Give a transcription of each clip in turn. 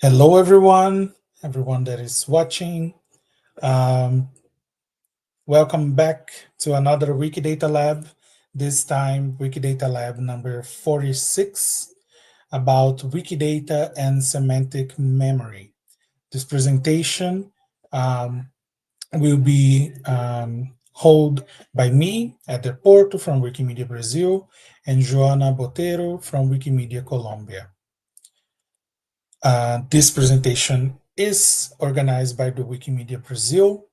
Hello, everyone that is watching. Um, Welcome back to another Wikidata Lab. This time, Wikidata Lab number 46 about Wikidata and semantic memory. This presentation will be held by me, Eder Porto from Wikimedia Brasil, and Joana Boteiro from Wikimedia Colombia. This presentation is organized by the Wikimedia Brasil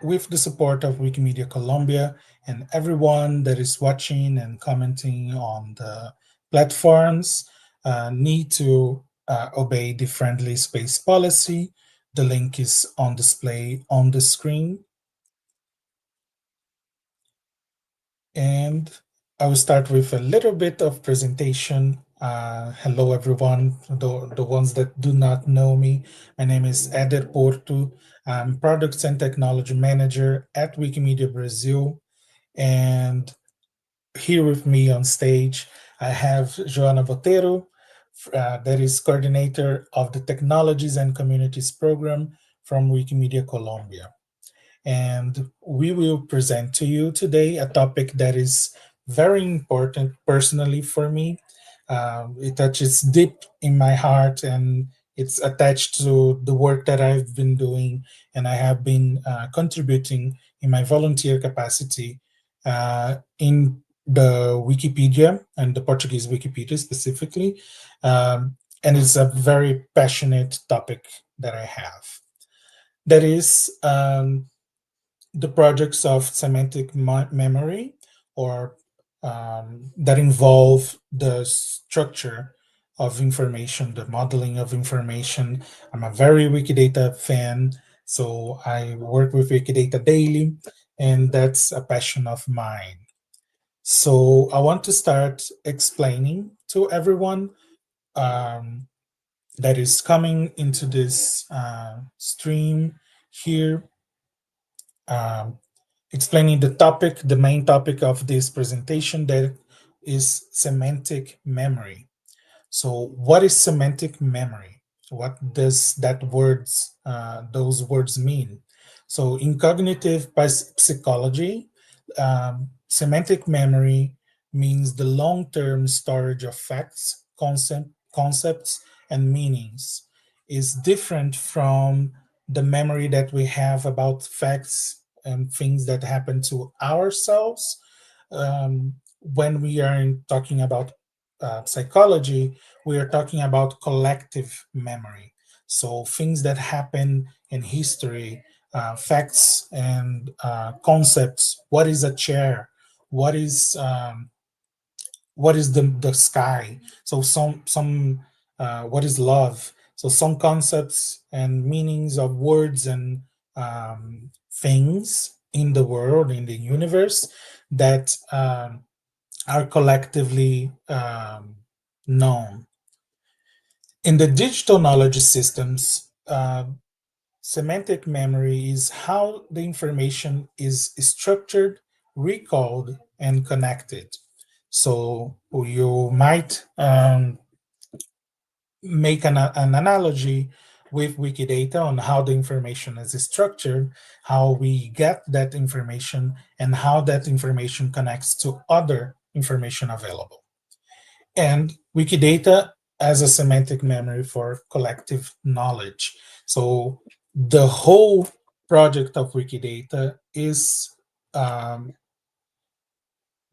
with the support of Wikimedia Colombia, and everyone that is watching and commenting on the platforms need to obey the friendly space policy. The link is on display on the screen. And I will start with a little bit of presentation. Hello, everyone. The ones that do not know me, my name is Eder Porto. I'm Products and Technology Manager at Wikimedia Brasil. And here with me on stage, I have Joana Boteiro, that is Coordinator of the Technologies and Communities Program from Wikimedia Colombia. And we will present to you today a topic that is very important personally for me. It touches deep in my heart, and it's attached to the work that I've been doing and I have been contributing in my volunteer capacity in the Wikipedia and the Portuguese Wikipedia specifically. And it's a very passionate topic that I have. That is the projects of semantic memory, or that involve the structure of information, the modeling of information. I'm a very Wikidata fan, so I work with Wikidata daily, and that's a passion of mine. So I want to start explaining to everyone that is coming into this stream here, um, explaining the topic, the main topic of this presentation, that is semantic memory. So what is semantic memory? What does those words mean? So in cognitive psychology, semantic memory means the long-term storage of facts, concepts, and meanings. Is different from the memory that we have about facts and things that happen to ourselves. When we are talking about psychology, we are talking about collective memory. So things that happen in history, facts and concepts. What is a chair? What is the sky? So some what is love? So some concepts and meanings of words and things in the world, in the universe, that are collectively known. In the digital knowledge systems, semantic memory is how the information is structured, recalled, and connected. So you might make an analogy with Wikidata on how the information is structured, how we get that information, and how that information connects to other information available. And Wikidata as a semantic memory for collective knowledge. So the whole project of Wikidata is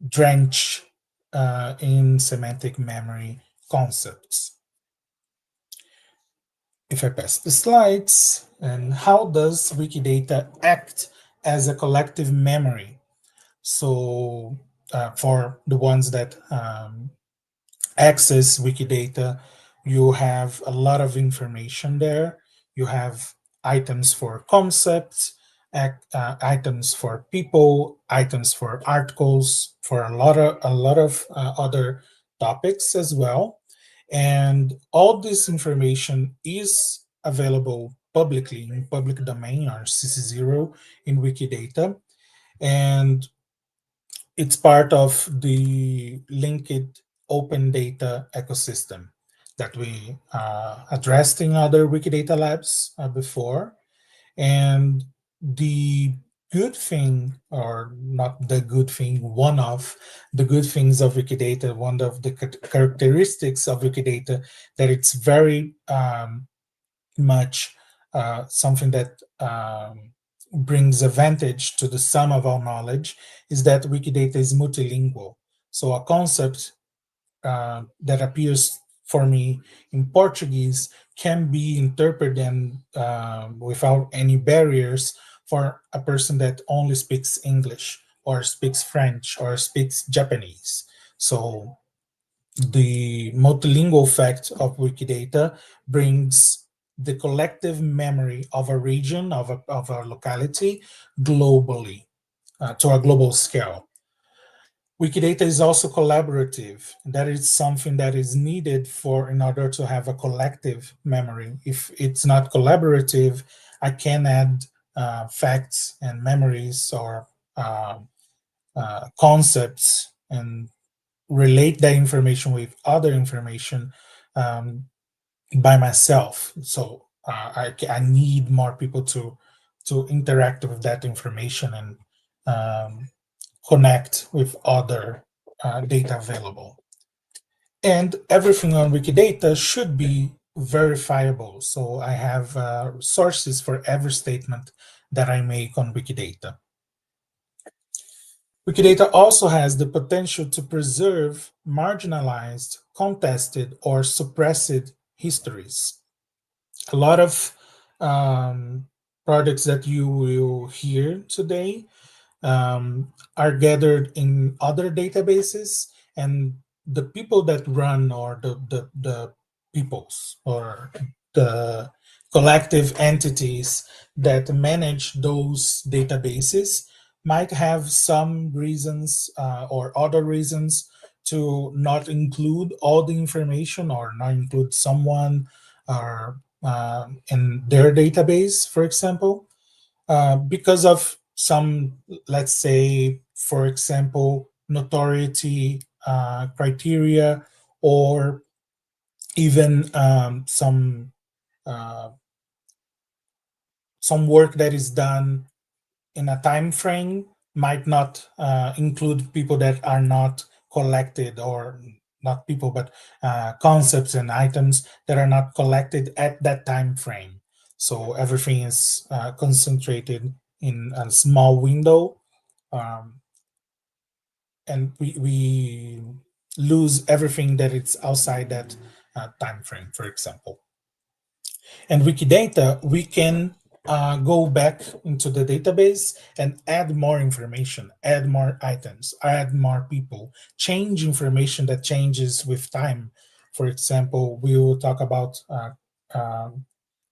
drenched in semantic memory concepts. If I pass the slides, and how does Wikidata act as a collective memory? So for the ones that access Wikidata, you have a lot of information there. You have items for concepts, items for people, items for articles, for a lot of other topics as well. And all this information is available publicly in public domain, or CC0, in Wikidata. And it's part of the linked open data ecosystem. that we addressed in other Wikidata labs before. And the good thing, or not the good thing, one of the good things of Wikidata, one of the characteristics of Wikidata, that it's very much something that brings advantage to the sum of our knowledge, is that Wikidata is multilingual. So a concept that appears for me in Portuguese can be interpreted and without any barriers for a person that only speaks English or speaks French or speaks Japanese. So the multilingual fact of Wikidata brings the collective memory of a region, of a locality, globally, to a global scale. Wikidata is also collaborative. That is something that is needed for in order to have a collective memory. If it's not collaborative, I can add facts and memories or uh, concepts and relate that information with other information um, by myself. So I need more people to interact with that information and connect with other data available. And everything on Wikidata should be verifiable. So I have sources for every statement that I make on Wikidata. Wikidata also has the potential to preserve marginalized, contested, or suppressed histories. A lot of products that you will hear today are gathered in other databases, and the people that run, or the peoples or the collective entities that manage those databases might have some reasons or other reasons to not include all the information or not include someone or in their database, for example, because of some, let's say, for example, notoriety criteria, or even uh, some work that is done in a time frame might not include people that are not collected, or not people, but concepts and items that are not collected at that time frame. So everything is concentrated in a small window, um, and we lose everything that it's outside that time frame, for example. And Wikidata, we can go back into the database and add more information, add more items, add more people, change information that changes with time. For example, we will talk about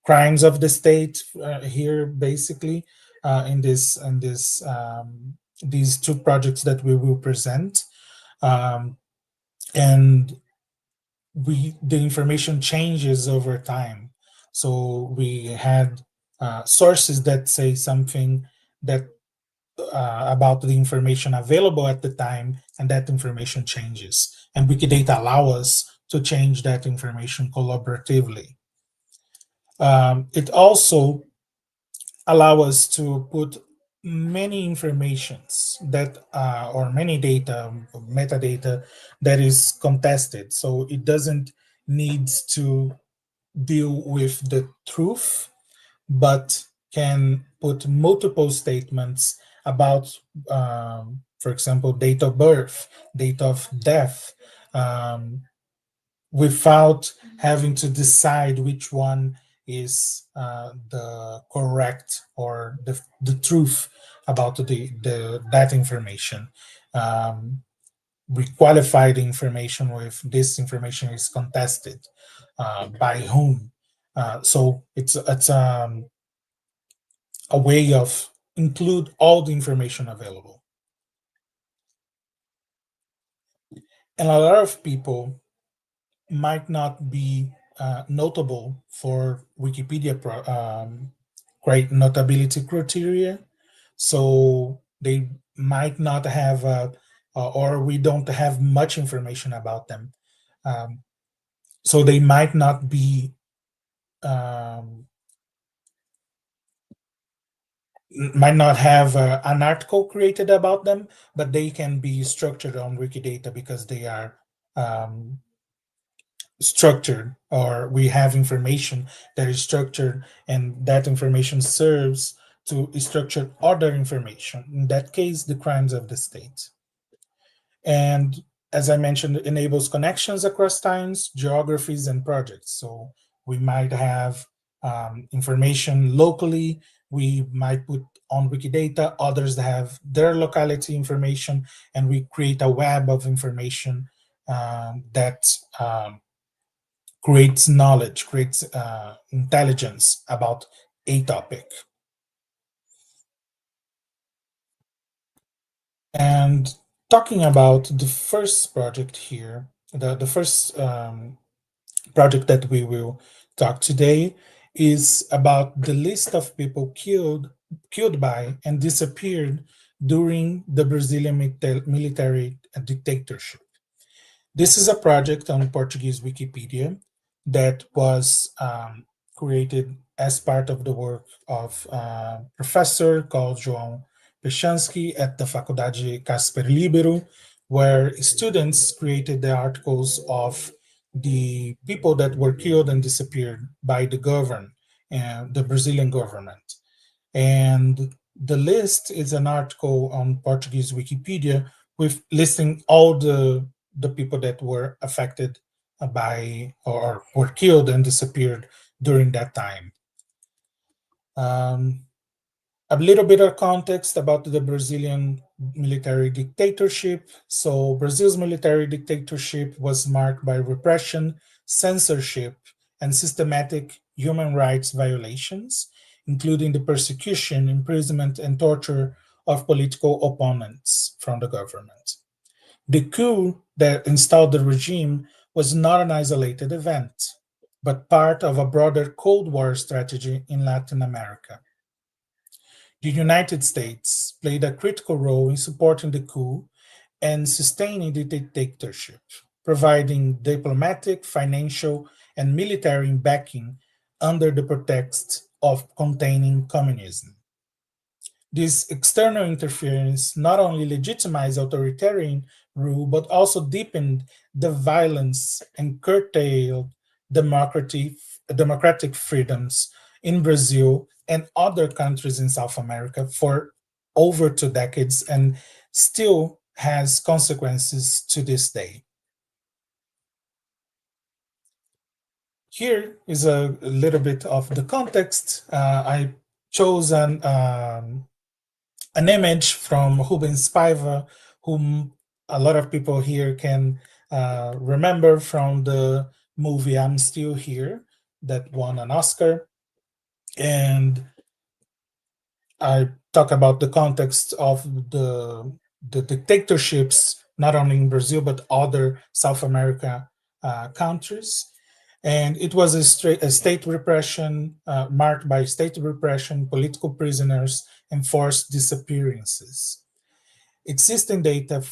crimes of the state here, basically, in these two projects that we will present. And the information changes over time. So we had sources that say something that about the information available at the time, and that information changes. And Wikidata allow us to change that information collaboratively. It also allow us to put many informations that or many data, metadata, that is contested. So it doesn't need to deal with the truth, but can put multiple statements about, for example, date of birth, date of death, um, without having to decide which one is the correct or the truth about that information. We qualify the information with this information is contested by whom. So it's a way of include all the information available. And a lot of people might not be notable for Wikipedia great notability criteria. So they might not have, or we don't have much information about them. Um, So they might not be um, might not have an article created about them, but they can be structured on Wikidata because they are um, structured, or we have information that is structured, and that information serves to structure other information. In that case, the crimes of the state. And as I mentioned, it enables connections across times, geographies, and projects. So we might have information locally, we might put on Wikidata, others have their locality information, and we create a web of information that creates knowledge, creates intelligence about a topic. And talking about the first project here, the first project that we will talk today is about the list of people killed by and disappeared during the Brazilian military dictatorship. This is a project on Portuguese Wikipedia that was created as part of the work of a professor called João Pechansky at the Faculdade Casper Libero, where students created the articles of the people that were killed and disappeared by the government, the Brazilian government. And the list is an article on Portuguese Wikipedia with listing all the people that were affected by or were killed and disappeared during that time. Um, a little bit of context about the Brazilian military dictatorship. So, Brazil's military dictatorship was marked by repression, censorship, and systematic human rights violations, including the persecution, imprisonment, and torture of political opponents from the government. The coup that installed the regime was not an isolated event, but part of a broader Cold War strategy in Latin America. The United States played a critical role in supporting the coup and sustaining the dictatorship, providing diplomatic, financial, and military backing under the pretext of containing communism. This external interference not only legitimized authoritarian rule, but also deepened the violence and curtailed democratic freedoms in Brazil and other countries in South America for over 2 decades, and still has consequences to this day. Here is a little bit of the context. I chose an image from Rubens Paiva, whom a lot of people here can remember from the movie I'm Still Here, that won an Oscar. And I talk about the context of the dictatorships, not only in Brazil, but other South America countries. And it was a state repression, marked by state repression, political prisoners, and forced disappearances. Existing data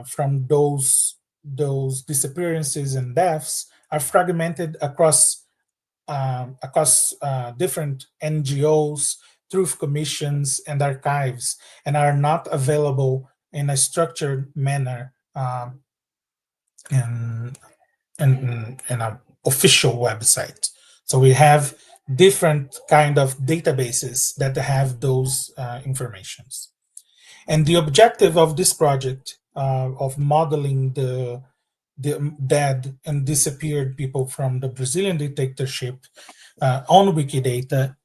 from those disappearances and deaths are fragmented across different NGOs, truth commissions, and archives, and are not available in a structured manner in, in an official website. So we have different kind of databases that have those informations. And the objective of this project of modeling the dead and disappeared people from the Brazilian dictatorship on Wikidata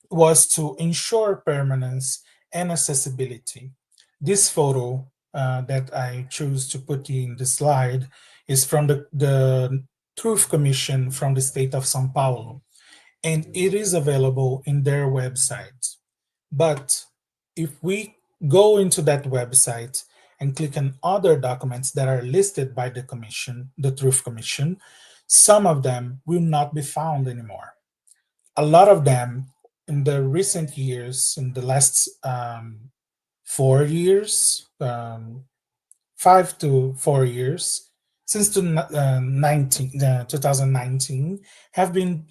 was to ensure permanence and accessibility. This photo that I choose to put in the slide is from the Truth Commission from the state of São Paulo, and it is available in their website. But if we go into that website and click on other documents that are listed by the commission, the Truth Commission, some of them will not be found anymore. A lot of them in the recent years, in the last 4 years, 5 to 4 years, since 2019 have been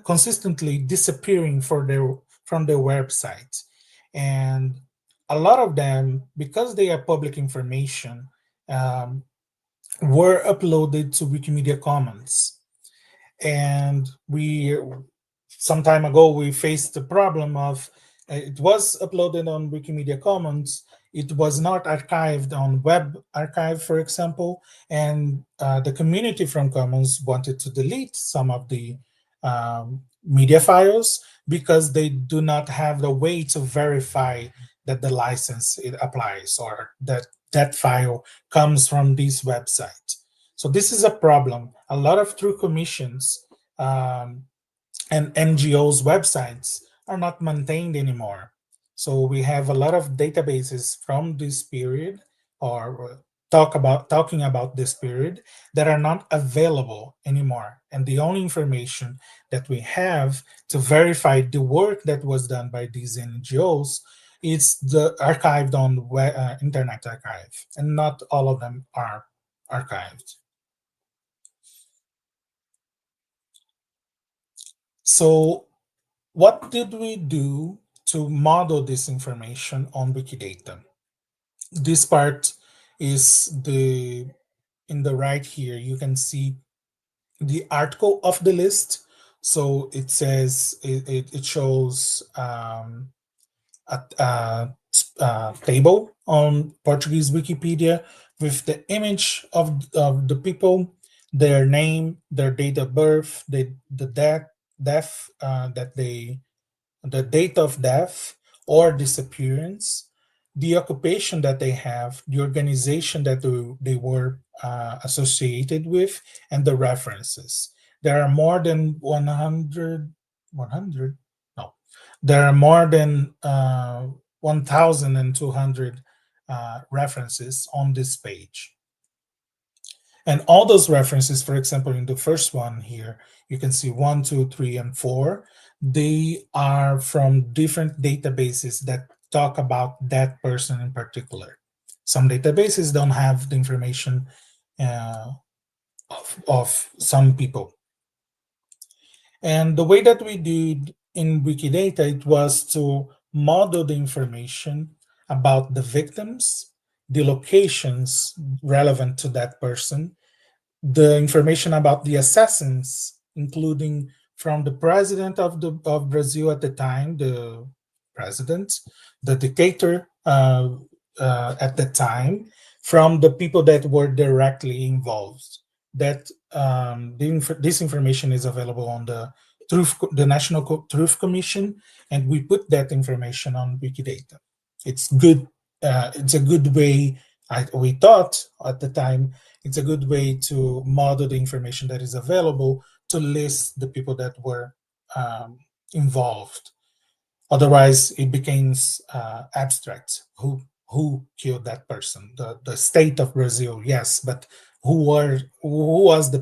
consistently disappearing from their websites. And a lot of them, because they are public information, um, were uploaded to Wikimedia Commons. And we some time ago we faced the problem of it was uploaded on Wikimedia Commons, it was not archived on Web Archive, for example, and the community from Commons wanted to delete some of the media files because they do not have the way to verify that the license it applies or that that file comes from this website. So this is a problem. A lot of true commissions um, and NGOs' websites are not maintained anymore. So we have a lot of databases from this period or talking about this period that are not available anymore. And the only information that we have to verify the work that was done by these NGOs is the archived on Internet Archive, and not all of them are archived. So what did we do to model this information on Wikidata? This part is in the right here. You can see the article of the list. So it says, it shows a table on Portuguese Wikipedia with the image of the people, their name, their date of birth, the death that they the date of death or disappearance, the occupation that they have, the organization that they were associated with, and the references. There are more than 100, 100? No, there are more than 1,200 references on this page. And all those references, for example, in the first one here, you can see 1, 2, 3, and 4. They are from different databases that talk about that person in particular. Some databases don't have the information of some people. And the way that we did in Wikidata, it was to model the information about the victims, the locations relevant to that person, the information about the assassins, including from the president of Brazil at the time, the president, the dictator at the time, from the people that were directly involved. That this information is available on the National Truth Commission, and we put that information on Wikidata. It's good. It's a good way. We thought at the time it's a good way to model the information that is available to list the people that were involved. Otherwise, it becomes abstract. Who killed that person? The state of Brazil, yes, but who was the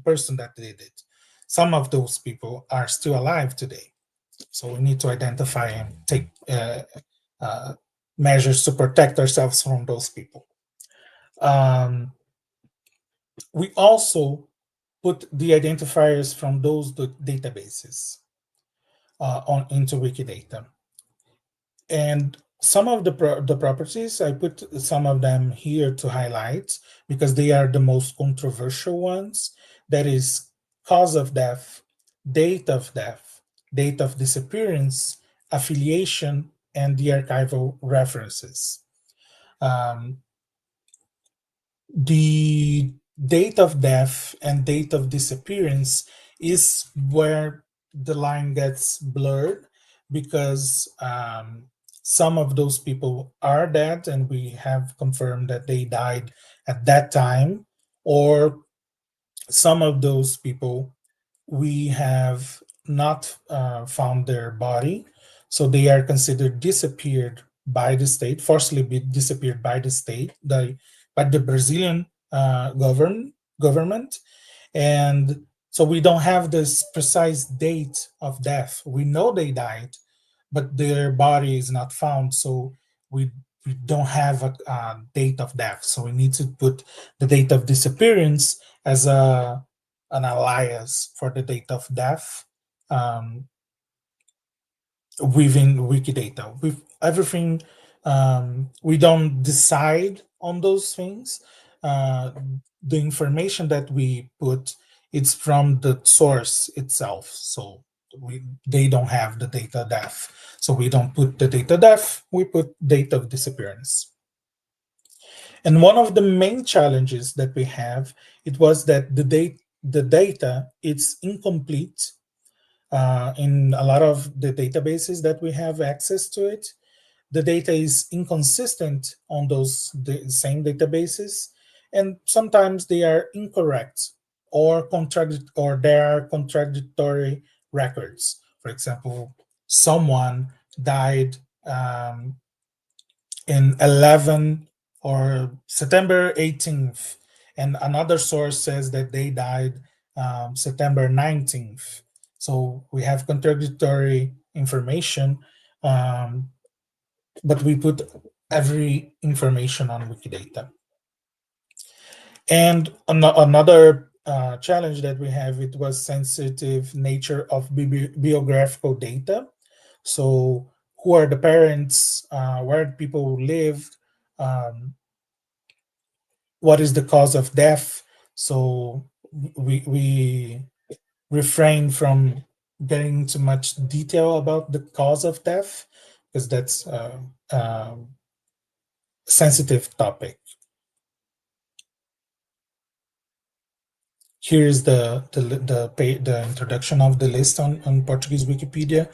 person that did it? Some of those people are still alive today, so we need to identify and take measures to protect ourselves from those people. We also put the identifiers from those databases into Wikidata. And some of the properties, I put some of them here to highlight because they are the most controversial ones. That is cause of death, date of death, date of disappearance, affiliation, and the archival references. The date of death and date of disappearance is where the line gets blurred because some of those people are dead and we have confirmed that they died at that time, or some of those people we have not found their body, so they are considered disappeared by the state, forcibly disappeared by the state, by the Brazilian government. And so we don't have this precise date of death. We know they died, but their body is not found. So we we don't have a date of death, so we need to put the date of disappearance as an alias for the date of death within Wikidata. With everything, we don't decide on those things. Uh, the information that we put, it's from the source itself. So they don't have the data def. So we don't put the data def, we put date of disappearance. And one of the main challenges that we have, it was that the data, it's incomplete in a lot of the databases that we have access to it. The data is inconsistent on those same databases, and sometimes they are incorrect or there are contradictory records. For example, someone died in 11 or September 18th, and another source says that they died September 19th. So we have contradictory information, but we put every information on Wikidata. And another challenge that we have, it was sensitive nature of biographical data. So who are the parents, where people lived, what is the cause of death. So we refrain from getting too much detail about the cause of death, because that's a sensitive topic. Here's the introduction of the list on Portuguese Wikipedia.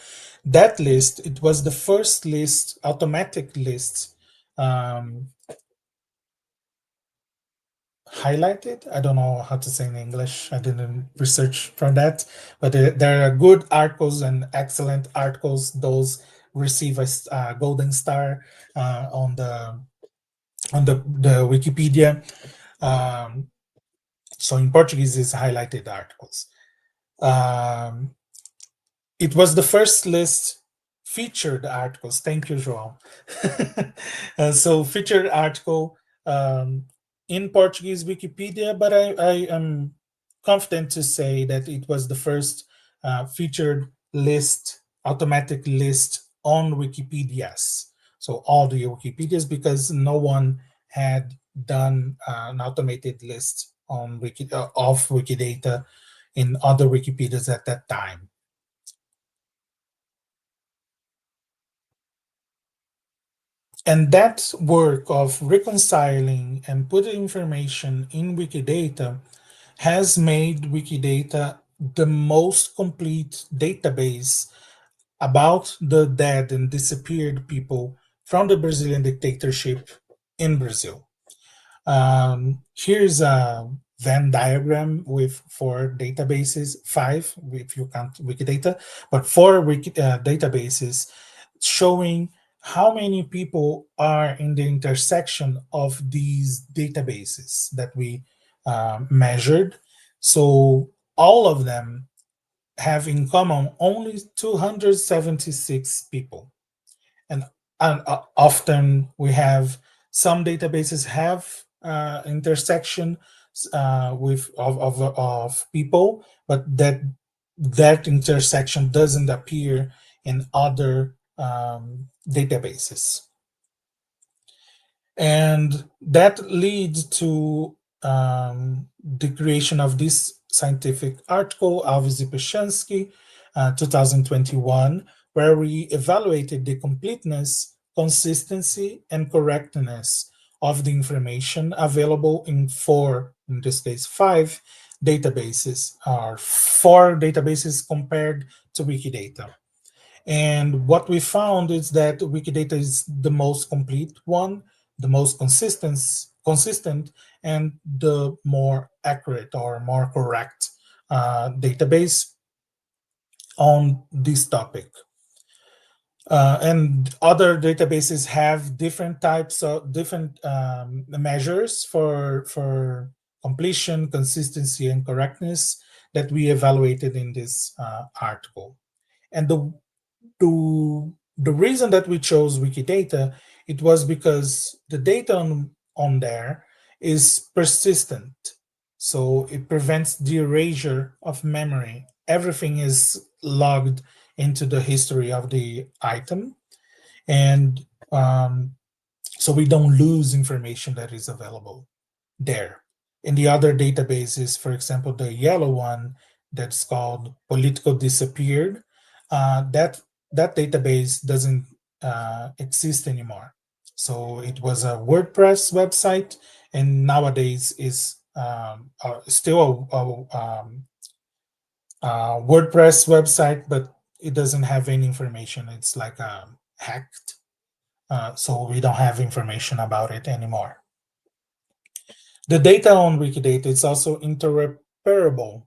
That list, it was the first list, automatic list, highlighted. I don't know how to say in English. I didn't research for that, but there are good articles and excellent articles. Those receive a golden star on the Wikipedia. So in Portuguese, it's highlighted articles. It was the first list featured articles. Thank you, João. So featured article in Portuguese Wikipedia, but I am confident to say that it was the first featured list, automatic list on Wikipedias. So all the Wikipedias, because no one had done an automated list on of Wikidata in other Wikipedias at that time. And that work of reconciling and putting information in Wikidata has made Wikidata the most complete database about the dead and disappeared people from the Brazilian dictatorship in Brazil. Here's a Venn diagram with 4 databases, 5 if you count Wikidata, but 4 databases showing how many people are in the intersection of these databases that we measured. So all of them have in common only 276 people. And often we have some databases have intersection of people, but that intersection doesn't appear in other databases. And that leads to the creation of this scientific article, Alves e Peshansky, 2021, where we evaluated the completeness, consistency, and correctness of the information available in 4, in this case 5, databases, or 4 databases compared to Wikidata. And what we found is that Wikidata is the most complete one, the most consistent, and the more accurate or more correct database on this topic. And other databases have different types of different measures for completion, consistency, and correctness that we evaluated in this article. And the reason that we chose Wikidata It was because the data on there is persistent. So it prevents the erasure of memory. Everything is logged into the history of the item. And so we don't lose information that is available there. In the other databases, for example, the yellow one that's called Political Disappeared, that database doesn't exist anymore. So it was a WordPress website, and nowadays is still a WordPress website, but it doesn't have any information. It's like hacked, so we don't have information about it anymore. The data on Wikidata is also interoperable.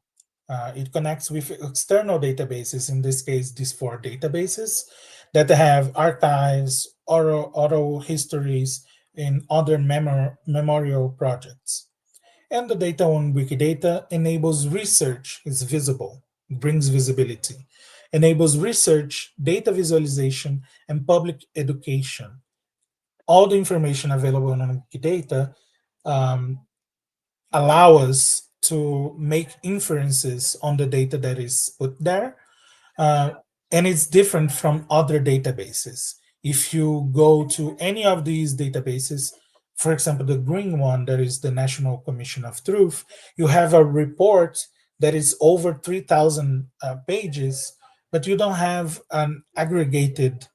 It connects with external databases, in this case, these 4 databases that have archives, oral histories, and other memorial projects. And the data on Wikidata enables research, is visible, brings visibility, enables research, data visualization, and public education. All the information available on Wikidata um, allow us to make inferences on the data that is put there. Uh, and it's different from other databases. If you go to any of these databases, for example, the green one, that is the National Commission of Truth, you have a report that is over 3,000 pages, but you don't have an aggregated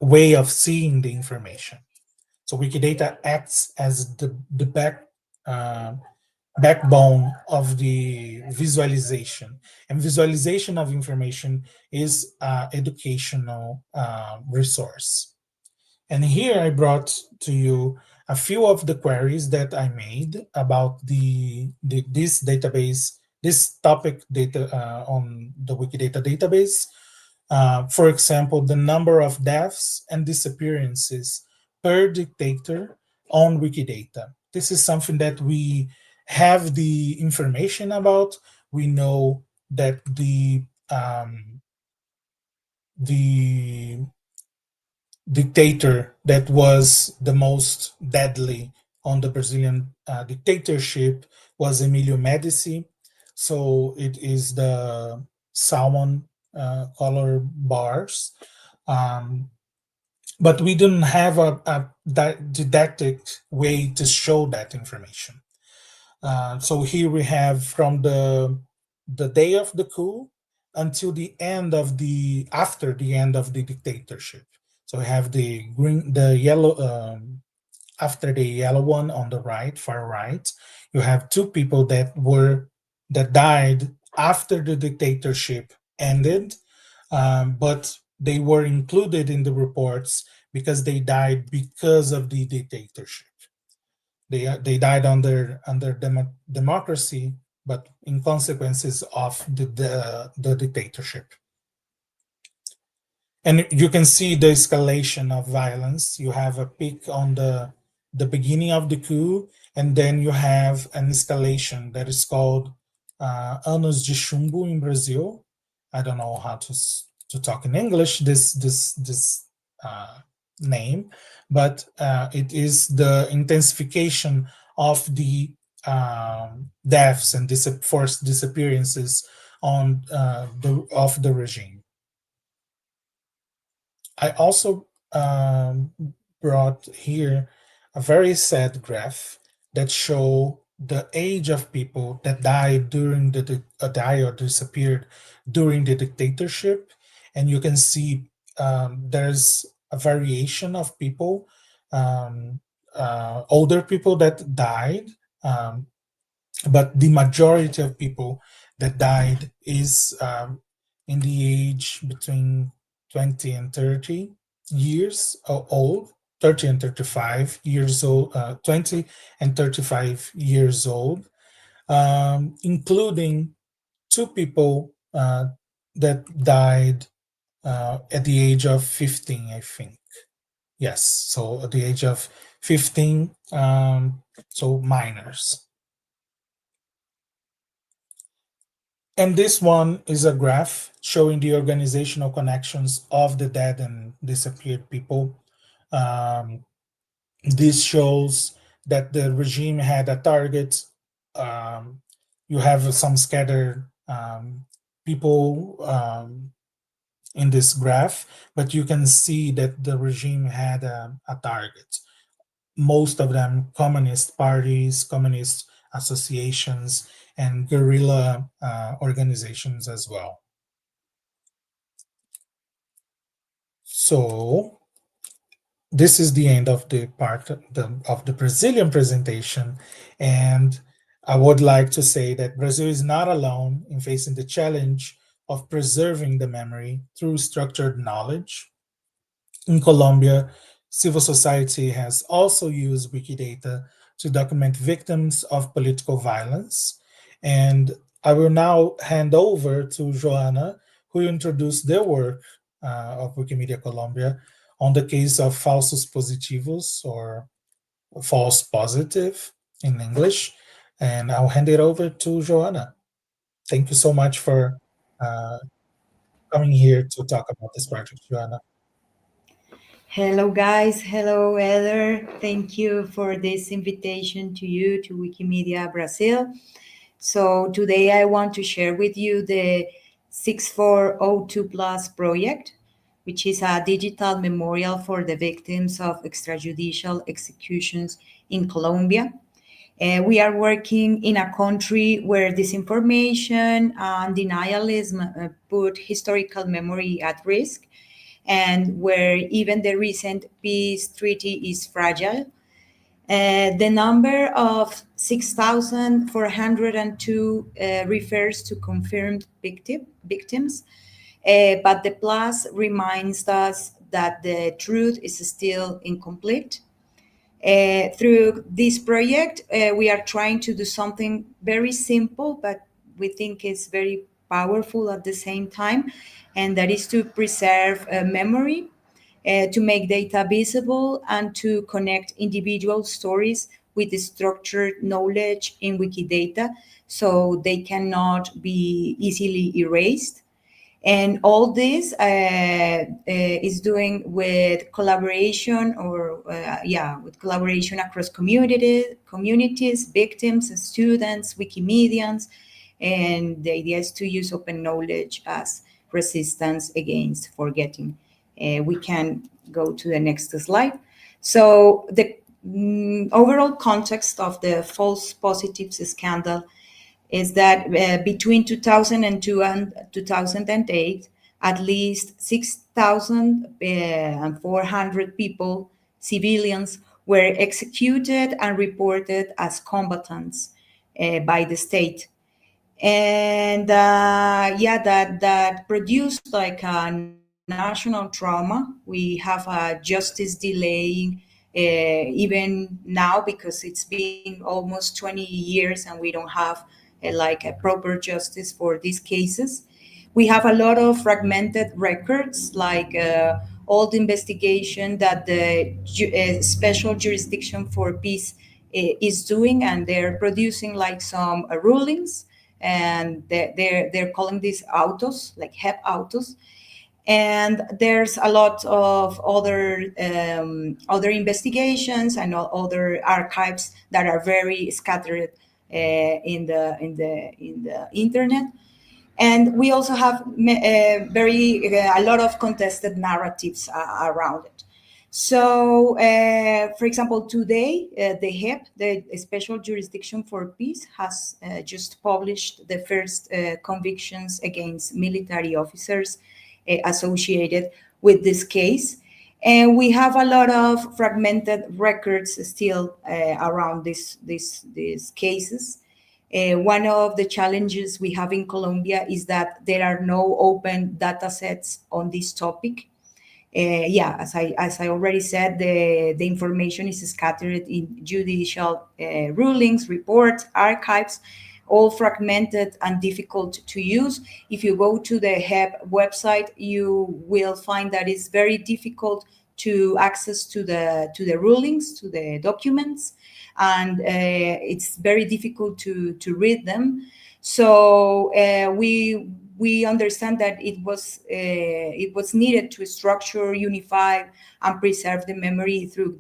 way of seeing the information. So Wikidata acts as the backbone of the visualization. And visualization of information is an educational resource. And here I brought to you a few of the queries that I made about this database, this topic data on the Wikidata database. For example, the number of deaths and disappearances per dictator on Wikidata. This is something that we have the information about. We know that the dictator that was the most deadly on the Brazilian dictatorship was Emílio Médici. So it is the salmon color bars. But we didn't have a didactic way to show that information. So here we have from the day of the coup until the end of after the end of the dictatorship. So we have the yellow, after the yellow one on the right, far right, you have 2 people that died after the dictatorship ended, but they were included in the reports because they died because of the dictatorship. They died under democracy, but in consequences of the dictatorship. And you can see the escalation of violence. You have a peak on the beginning of the coup, and then you have an escalation that is called Anos de Chumbo in Brazil. I don't know how to talk in English this name, but it is the intensification of the deaths and forced disappearances on of the regime. I also brought here a very sad graph that show the age of people that died during died or disappeared during the dictatorship, and you can see there's a variation of people, older people that died, but the majority of people that died is in the age between 20 and 30 years old, 30 and 35 years old, 20 and 35 years old, including 2 people that died at the age of 15, I think. Yes, so at the age of 15, so minors. And this one is a graph showing the organizational connections of the dead and disappeared people. Um, this shows that the regime had a target. Um, you have some scattered people in this graph, but you can see that the regime had a target. Most of them communist parties, communist associations, and guerrilla organizations as well. So this is the end of the part of the Brazilian presentation. And I would like to say that Brazil is not alone in facing the challenge of preserving the memory through structured knowledge. In Colombia, civil society has also used Wikidata to document victims of political violence. And I will now hand over to Joanna, who will introduce their work of Wikimedia Colombia on the case of falsos positivos, or false positive in English. And I'll hand it over to Joanna. Thank you so much for uh, coming here to talk about this project, Joanna. Hello, guys. Hello, Heather. Thank you for this invitation to you to Wikimedia Brasil. So, today I want to share with you the 6402 Plus project, which is a digital memorial for the victims of extrajudicial executions in Colombia. We are working in a country where disinformation and denialism put historical memory at risk, and where even the recent peace treaty is fragile. The number of 6,402 refers to confirmed victims, but the plus reminds us that the truth is still incomplete. Through this project, we are trying to do something very simple, but we think it's very powerful at the same time, and that is to preserve memory, to make data visible, and to connect individual stories with the structured knowledge in Wikidata so they cannot be easily erased. And all this is doing with collaboration, or with collaboration across communities, victims, students, Wikimedians. And the idea is to use open knowledge as resistance against forgetting. We can go to the next slide. So the overall context of the false positives scandal is that between 2002 and 2008, at least 6,400 people, civilians, were executed and reported as combatants by the state. And that produced like a national trauma. We have a justice delaying even now, because it's been almost 20 years and we don't have like a proper justice for these cases. We have a lot of fragmented records, like old investigation that the special jurisdiction for peace is doing, and they're producing like some rulings, and they're calling these autos, like HEP autos. And there's a lot of other investigations and other archives that are very scattered in the internet. And we also have a lot of contested narratives around it. So, for example, today, the HEP, the Special Jurisdiction for Peace, has just published the first convictions against military officers associated with this case. And we have a lot of fragmented records still around these cases. One of the challenges we have in Colombia is that there are no open data sets on this topic. As I already said, the information is scattered in judicial rulings, reports, archives, all fragmented and difficult to use. If you go to the HEP website, you will find that it's very difficult to access to the rulings, to the documents, and it's very difficult to read them. So we understand that it was needed to structure, unify, and preserve the memory through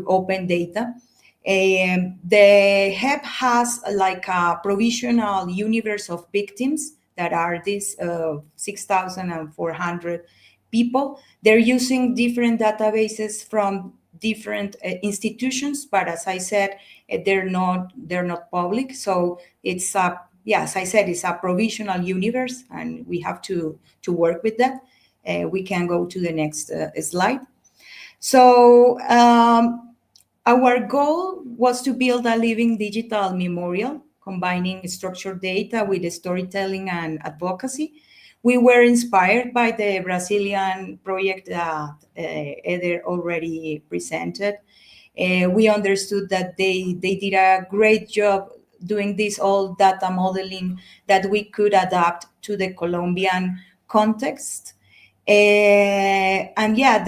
open data. The HEP has like a provisional universe of victims that are these 6,400 people. They're using different databases from different institutions, but as I said, they're not public. So it's a yeah, as I said, it's a provisional universe, and we have to work with that. We can go to the next slide. So our goal was to build a living digital memorial, combining structured data with storytelling and advocacy. We were inspired by the Brazilian project that Eder already presented. We understood that they did a great job doing this all data modeling that we could adapt to the Colombian context. And yeah,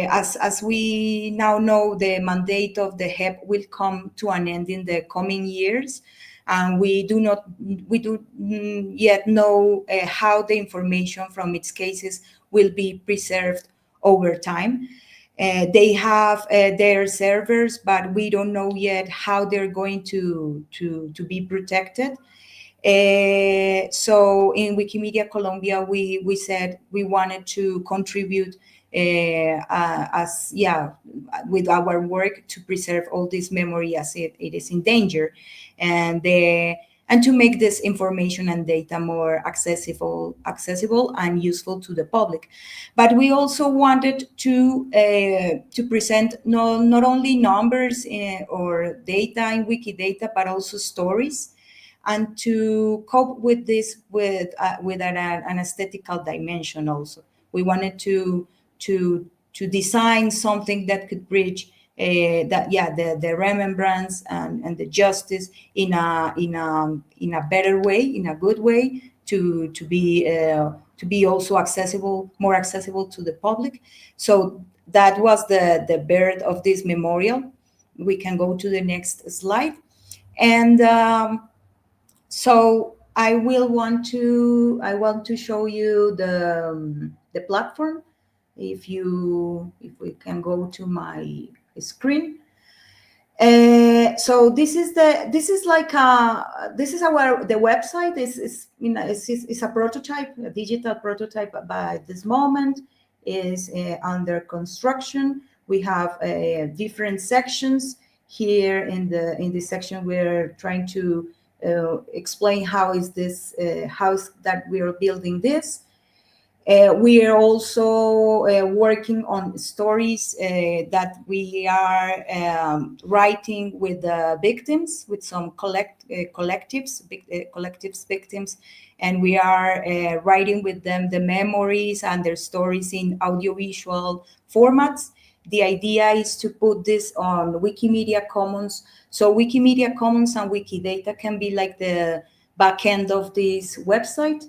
as we now know, the mandate of the HEP will come to an end in the coming years, and we do yet know how the information from its cases will be preserved over time. They have their servers, but we don't know yet how they're going to be protected. So in Wikimedia Colombia, we said we wanted to contribute as yeah with our work to preserve all this memory as it is in danger, and the and to make this information and data more accessible and useful to the public. But we also wanted to present not only numbers or data in Wikidata, but also stories, and to cope with this with an aesthetical dimension also. We wanted to design something that could bridge the remembrance and the justice in a better way, in a good way, to be also accessible, more accessible to the public. So that was the birth of this memorial. We can go to the next slide. And so I want to show you the platform. If we can go to my screen. So this is our the website is a prototype, a digital prototype. By this moment is under construction. We have different sections here. In this section, we're trying to explain how is that we are building this. We are also working on stories that we are writing with the victims, with some collectives victims, and we are writing with them the memories and their stories in audiovisual formats. The idea is to put this on Wikimedia Commons, so Wikimedia Commons and Wikidata can be like the back end of this website.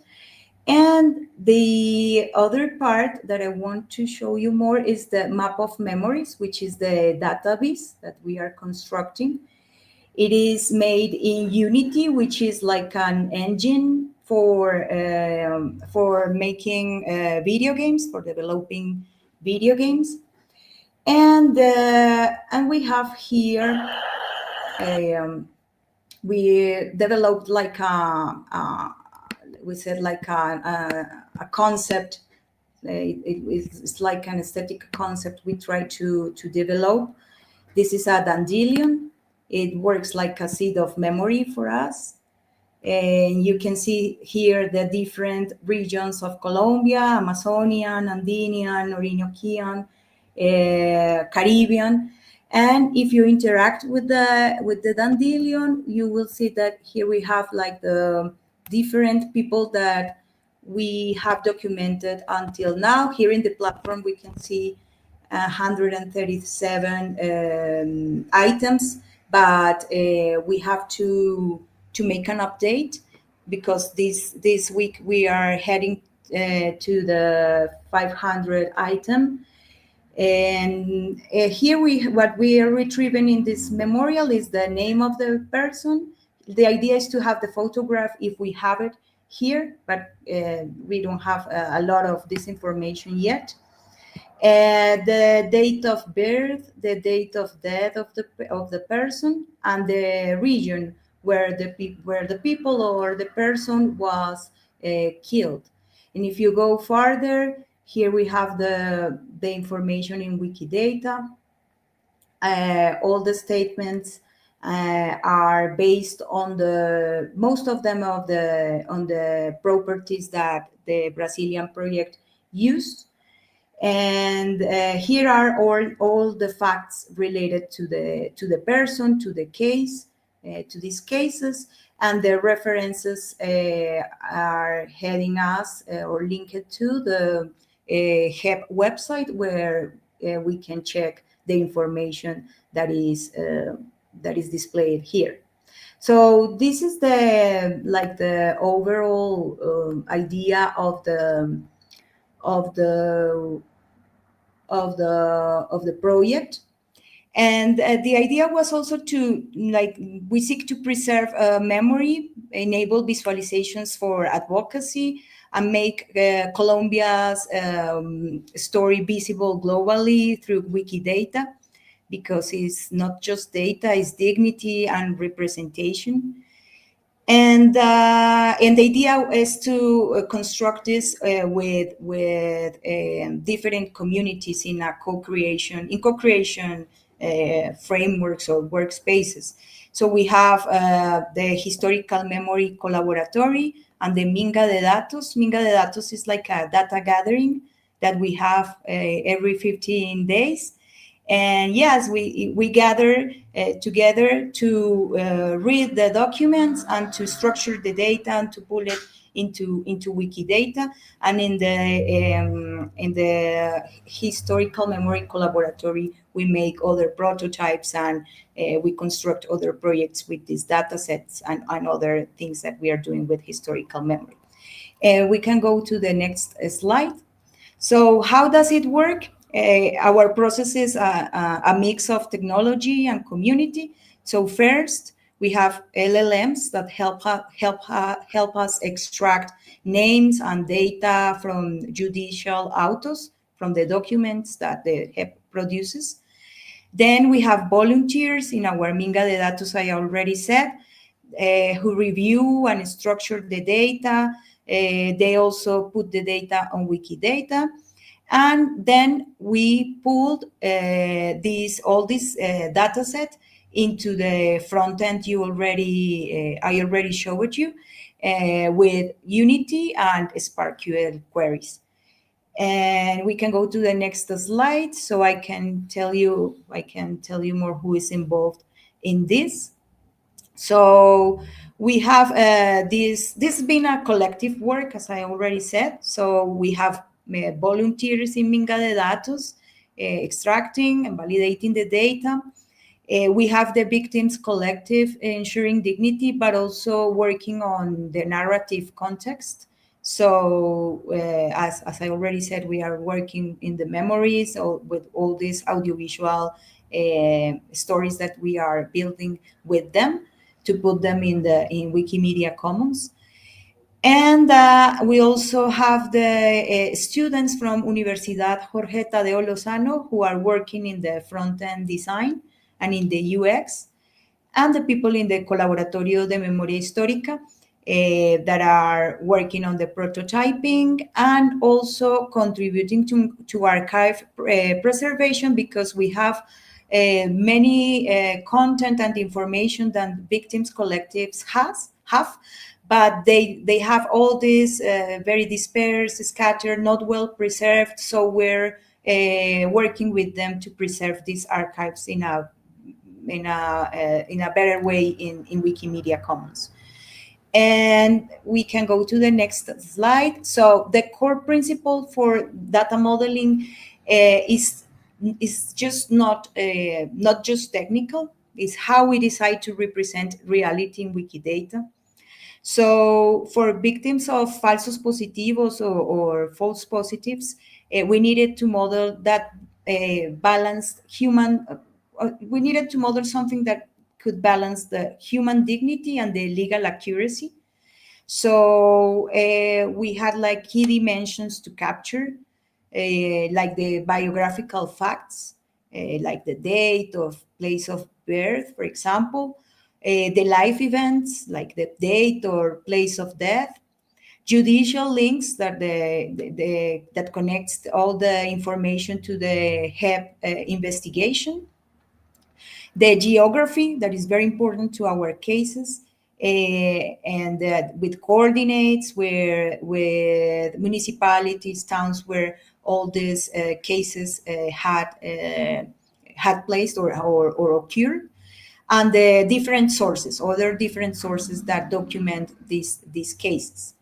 And the other part that I want to show you more is the map of memories, which is the database that we are constructing. It is made in Unity, which is like an engine for making video games, for developing video games. And we have here we developed like we said like a concept. It's like an aesthetic concept we try to develop. This is a dandelion. It works like a seed of memory for us. And you can see here the different regions of Colombia: Amazonian, Andean, Orinoquian, Caribbean. And if you interact with the dandelion, you will see that here we have like the different people that we have documented until now. Here in the platform, we can see 137 items, but we have to make an update because this week we are heading to the 500 item. And here what we are retrieving in this memorial is the name of the person. The idea is to have the photograph if we have it here, but we don't have a lot of this information yet. The date of birth, the date of death of the person, and the region where the people or the person was killed. And if you go farther, here we have the information in Wikidata. All the statements are based on the most of them of the on the properties that the Brazilian project used. And here are all the facts related to the person, to the case, to these cases, and the references are heading us or linked to the HEP website, where we can check the information that is displayed here. So this is the overall idea of the of the project. And the idea was also to, like, we seek to preserve memory, enable visualizations for advocacy, and make Colombia's story visible globally through Wikidata, because it's not just data, it's dignity and representation. And the idea is to construct this with different communities in a co-creation frameworks or workspaces. So we have the historical memory collaboratory and the Minga de Datos. Minga de Datos is like a data gathering that we have every 15 days. And yes, we gather together to read the documents and to structure the data and to pull it into Wikidata. And in the historical memory collaboratory, we make other prototypes, and we construct other projects with these data sets and other things that we are doing with historical memory. We can go to the next slide. So how does it work? Our process is a mix of technology and community. So first, we have LLMs that help us extract names and data from judicial autos, from the documents that the HEP produces. Then we have volunteers in our Minga de Datos, I already said, who review and structure the data. They also put the data on Wikidata. And then we pulled all this data set into the front end I already showed you, with Unity and SparkQL queries. And we can go to the next slide, so I can tell you more who is involved in this. So we have this has been a collective work, as I already said. So we have volunteers in Minga de Datos extracting and validating the data. We have the victims collective ensuring dignity, but also working on the narrative context. So as I already said, we are working in the memories with all these audiovisual stories that we are building with them to put them in Wikimedia Commons. And we also have the students from Universidad Jorge Tadeo Lozano, who are working in the front-end design and in the UX, and the people in the Colaboratorio de Memoria Histórica that are working on the prototyping and also contributing to archive preservation, because we have many content and information that victims collectives have, but they have all these very dispersed, scattered, not well preserved. So we're working with them to preserve these archives in a better way in Wikimedia Commons. And we can go to the next slide. So the core principle for data modeling is just not just technical. It's how we decide to represent reality in Wikidata. So for victims of falsos positivos or false positives, we needed to model that balanced human. We needed to model something that could balance the human dignity and the legal accuracy. So we had like key dimensions to capture, like the biographical facts, like the date of place of birth, for example, the life events, like the date or place of death, judicial links that that connects all the information to the HEP investigation, the geography that is very important to our cases, and with coordinates where with municipalities, towns where all these cases had placed or occurred, and the different sources, other different sources that document these cases.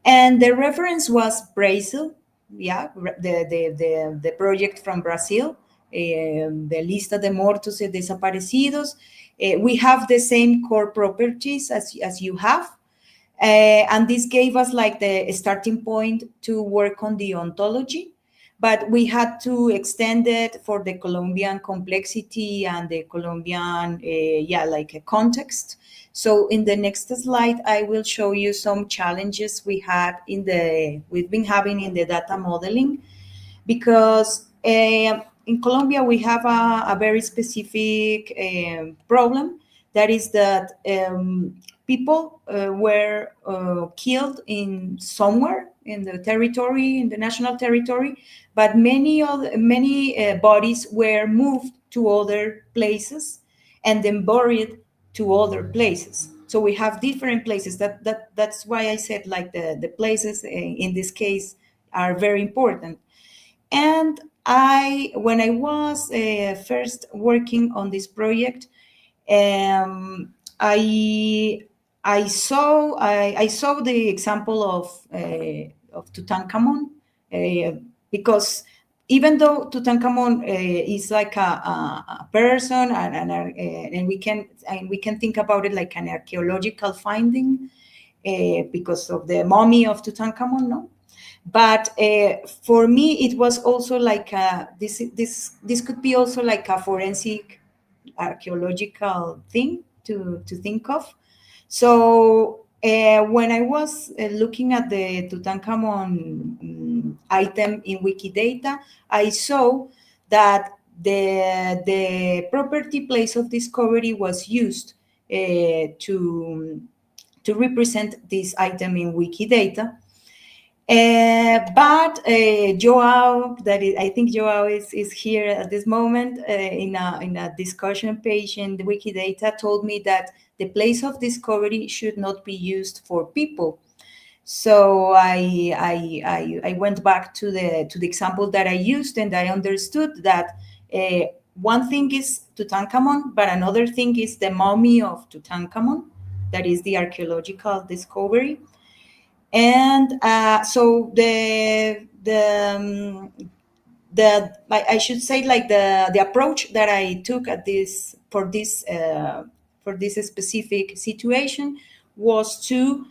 And the reference was Brazil, yeah, the project from Brazil, the Lista de Mortos y Desaparecidos. We have the same core properties as you have. And this gave us like the starting point to work on the ontology, but we had to extend it for the Colombian complexity and the Colombian, yeah, like a context. So in the next slide, I will show you some challenges we've been having in the data modeling, because in Colombia we have a very specific problem, that is that people were killed in somewhere in the territory, in the national territory, but many bodies were moved to other places and then buried to other places. So we have different places. That's why I said like the places in this case are very important. And when I was first working on this project, um, I I saw the example of Tutankhamun, because even though Tutankhamun is like a person, and we can think about it like an archaeological finding, because of the mummy of Tutankhamun, no? But for me, it was also like this could be also like a forensic archaeological thing to think of. So when I was looking at the Tutankhamun item in Wikidata, I saw that the property place of discovery was used to represent this item in Wikidata. But Joao, I think Joao is here at this moment in a discussion page in the Wikidata, told me that the place of discovery should not be used for people. So I went back to the example that I used, and I understood that one thing is Tutankhamun, but another thing is the mummy of Tutankhamun, that is the archaeological discovery. And so I should say like the approach that I took at this for this specific situation was to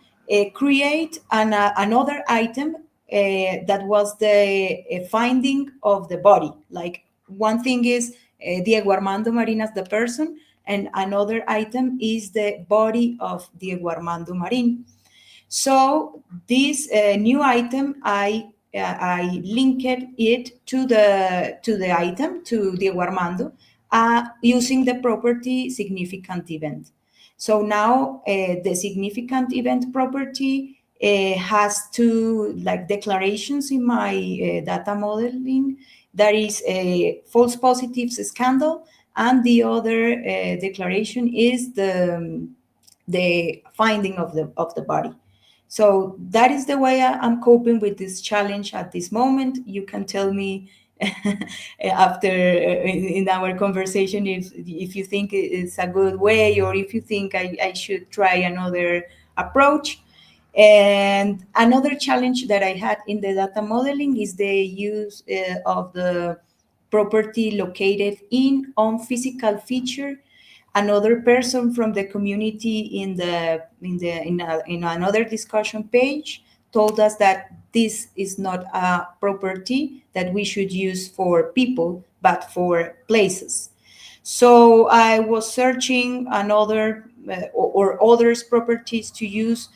create another item that was the finding of the body. Like one thing is Diego Armando Marin as the person, and another item is the body of Diego Armando Marin. So this new item, I linked it to the item, to Diego Armando, using the property significant event. So now the significant event property has two like declarations in my data modeling. That is a false positives scandal, and the other declaration is the finding of the body. So that is the way I'm coping with this challenge at this moment. You can tell me after in our conversation if you think it's a good way, or if you think I should try another approach. And another challenge that I had in the data modeling is the use of the property located in on physical feature. Another person from the community in another discussion page told us that this is not a property that we should use for people but for places. So I was searching another or others properties to use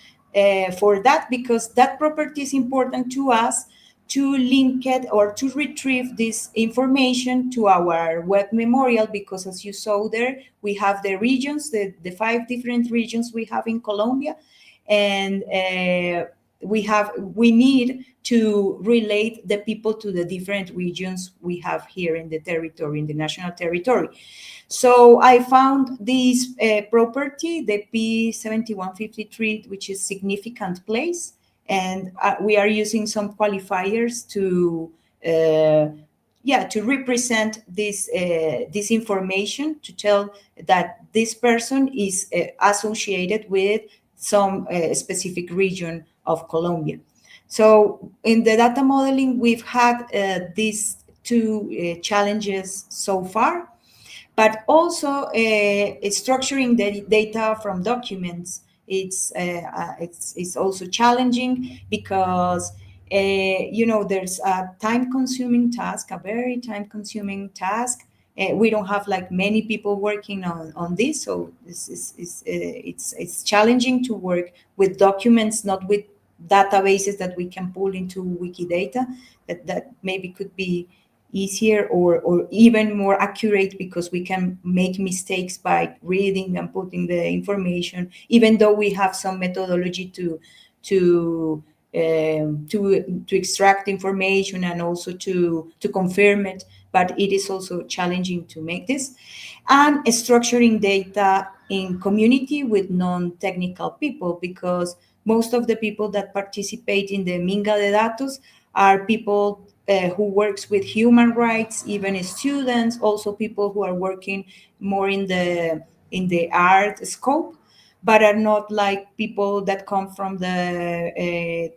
for that, because that property is important to us to link it or to retrieve this information to our web memorial, because as you saw there, we have the regions, the 5 different regions we have in Colombia, and we need to relate the people to the different regions we have here in the territory, in the national territory. So I found this property, the P7153, which is significant place, and we are using some qualifiers to to represent this information, to tell that this person is associated with some specific region of Colombia. So in the data modeling, we've had these two challenges so far, but also structuring the data from documents. It's also challenging because there's a time-consuming task, a very time-consuming task. We don't have like many people working on this, so this is it's challenging to work with documents, not with databases that we can pull into Wikidata. That maybe could be easier or even more accurate, because we can make mistakes by reading and putting the information, even though we have some methodology to to extract information and also to confirm it, but it is also challenging to make this. And structuring data in community with non-technical people, because most of the people that participate in the Minga de Datos are people who works with human rights, even students, also people who are working more in the art scope, but are not like people that come from the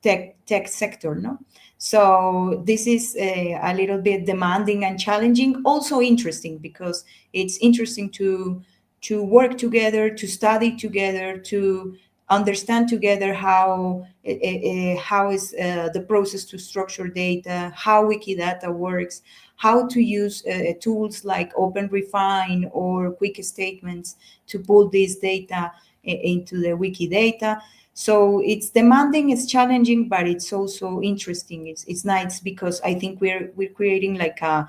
tech sector, no. So this is a little bit demanding and challenging, also interesting, because it's interesting to work together, to study together, to understand together how is the process to structure data, how Wikidata works, how to use tools like Open Refine or Quick Statements to pull this data into the Wikidata. So it's demanding, it's challenging, but it's also interesting. It's nice, because I think we're creating like a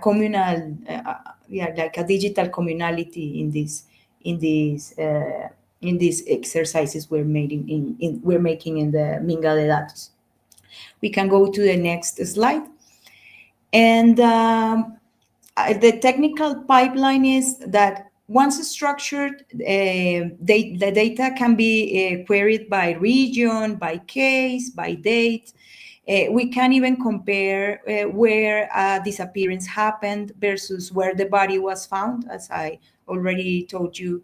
communal, like a digital communality in these in these exercises we're making we're making in the Minga de Datos. We can go to the next slide. And the technical pipeline is that once structured, the data can be queried by region, by case, by date. We can even compare where a disappearance happened versus where the body was found. As I already told you,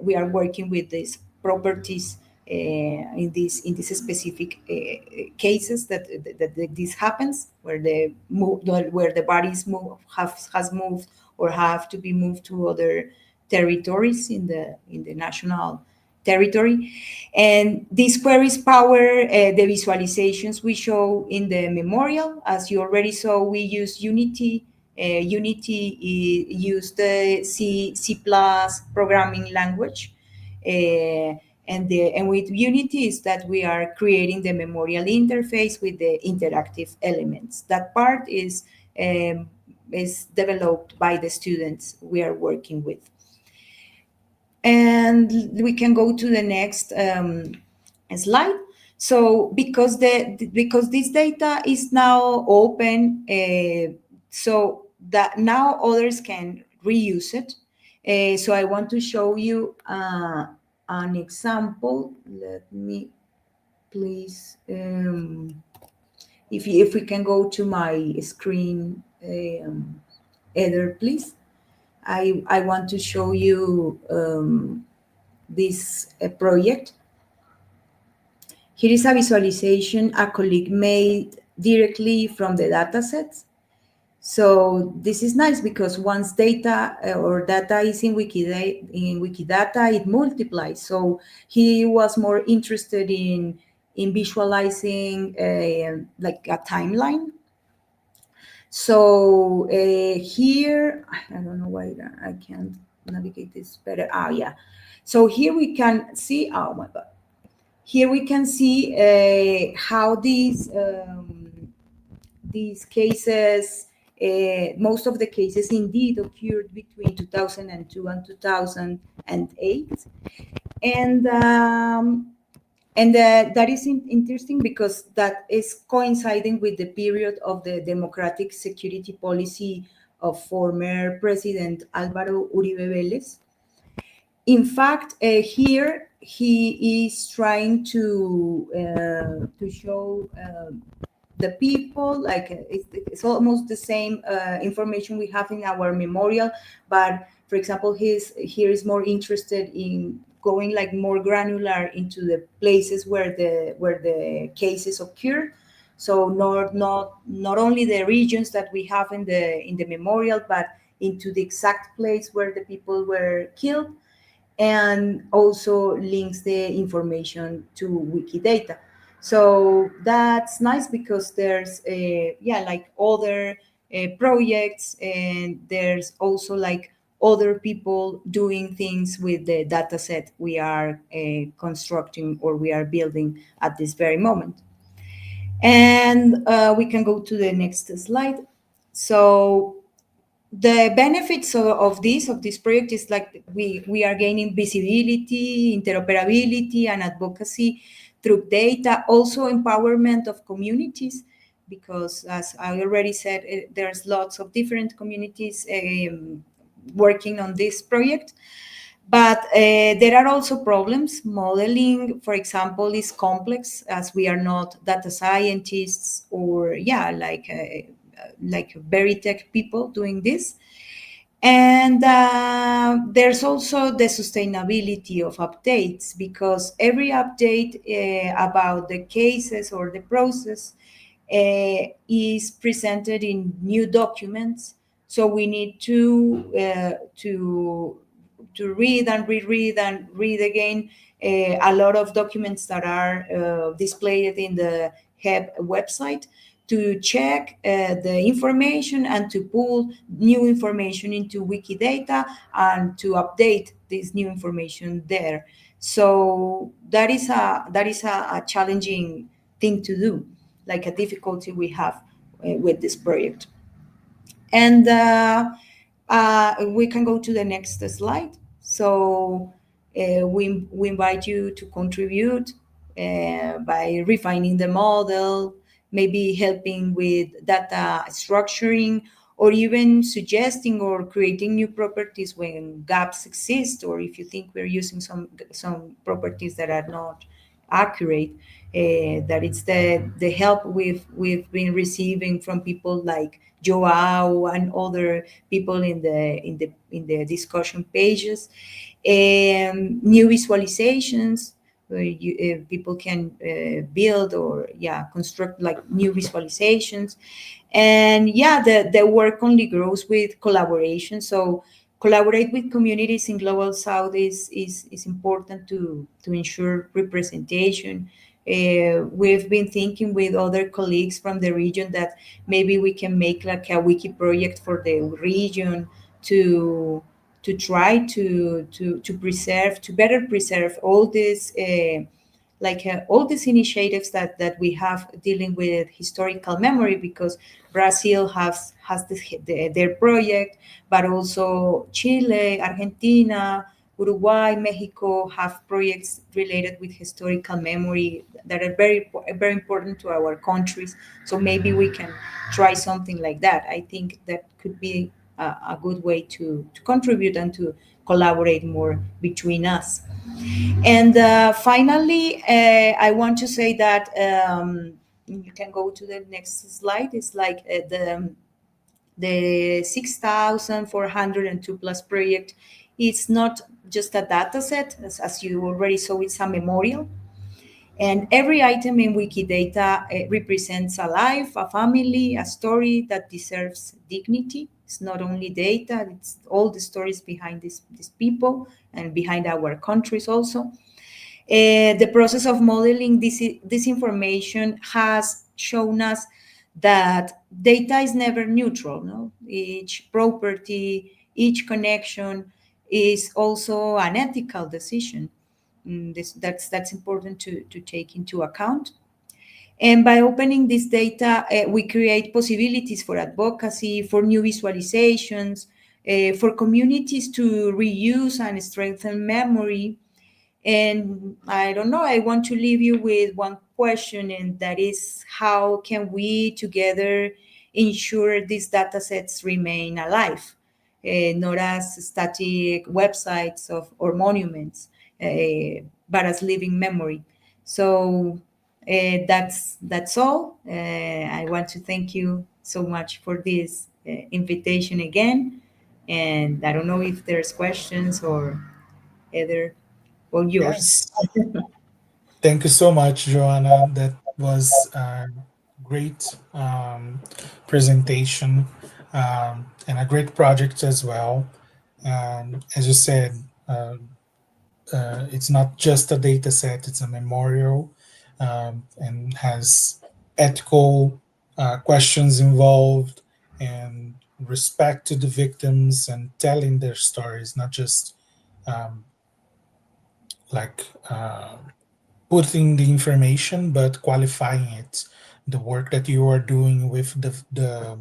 we are working with these properties in this specific cases that this happens, where where the bodies has moved or have to be moved to other territories in the national territory. And these queries power the visualizations we show in the memorial. As you already saw, we use Unity. Unity use the C programming language. And with Unity is that we are creating the memorial interface with the interactive elements. That part is developed by the students we are working with. And we can go to the next slide. So because this data is now open, so that now others can reuse it. So I want to show you an example. Let me please, if we can go to my screen, Heather, please. I want to show you this project. Here is a visualization a colleague made directly from the datasets. So this is nice, because once data or data is in Wikidata, it multiplies. So he was more interested in visualizing like a timeline. So here, I don't know why I can't navigate this better. Ah, yeah. So here we can see, oh my God. Here we can see how these cases, most of the cases indeed occurred between 2002 and 2008. And that is interesting because that is coinciding with the period of the democratic security policy of former President Álvaro Uribe Vélez. In fact, here he is trying to show the people, like it's almost the same information we have in our memorial, but for example, he's here is more interested in going like more granular into the places where the cases occur. So not only the regions that we have in the memorial, but into the exact place where the people were killed, and also links the information to Wikidata. So that's nice because there's yeah, like other projects, and there's also like other people doing things with the data set we are constructing or we are building at this very moment. And we can go to the next slide. So the benefits of this project is like we are gaining visibility, interoperability, and advocacy through data, also empowerment of communities, because as I already said, there's lots of different communities working on this project. But there are also problems. Modeling, for example, is complex, as we are not data scientists or yeah, like very tech people doing this. And there's also the sustainability of updates, because every update about the cases or the process is presented in new documents. So we need to read and reread and read again a lot of documents that are displayed in the HEB website, to check the information and to pull new information into Wikidata and to update this new information there. So that is a challenging thing to do, like a difficulty we have with this project. And we can go to the next slide. So we invite you to contribute by refining the model, maybe helping with data structuring, or even suggesting or creating new properties when gaps exist, or if you think we're using some properties that are not accurate. That it's the help we've been receiving from people like Joao and other people in the discussion pages. New visualizations where people can build or yeah, construct like new visualizations. And yeah, the work only grows with collaboration. So collaborate with communities in Global South is important to ensure representation. We've been thinking with other colleagues from the region that maybe we can make like a wiki project for the region to try to preserve, to better preserve all these all these initiatives that we have dealing with historical memory, because Brazil has their project, but also Chile, Argentina, Uruguay, Mexico have projects related with historical memory that are very important to our countries. So maybe we can try something like that. I think that could be a good way to contribute and to collaborate more between us. And finally, I want to say that you can go to the next slide. It's like the 6,402 plus project. It's not just a data set, as you already saw, it's a memorial. And every item in Wikidata represents a life, a family, a story that deserves dignity. It's not only data, it's all the stories behind these people and behind our countries also. The process of modeling this information has shown us that data is never neutral. No, each property, each connection is also an ethical decision. That's important to take into account. And by opening this data, we create possibilities for advocacy, for new visualizations, for communities to reuse and strengthen memory. And I don't know, I want to leave you with one question, and that is, how can we together ensure these data sets remain alive, not as static websites or monuments, but as living memory? So that's all. I want to thank you so much for this invitation again. And I don't know if there's questions or either, well, yours. Yes. Thank you so much, Joanna. That was a great presentation, and a great project as well. As you said, uh, it's not just a data set, it's a memorial, and has ethical questions involved, and respect to the victims and telling their stories, not just um, like putting the information, but qualifying it. The work that you are doing with the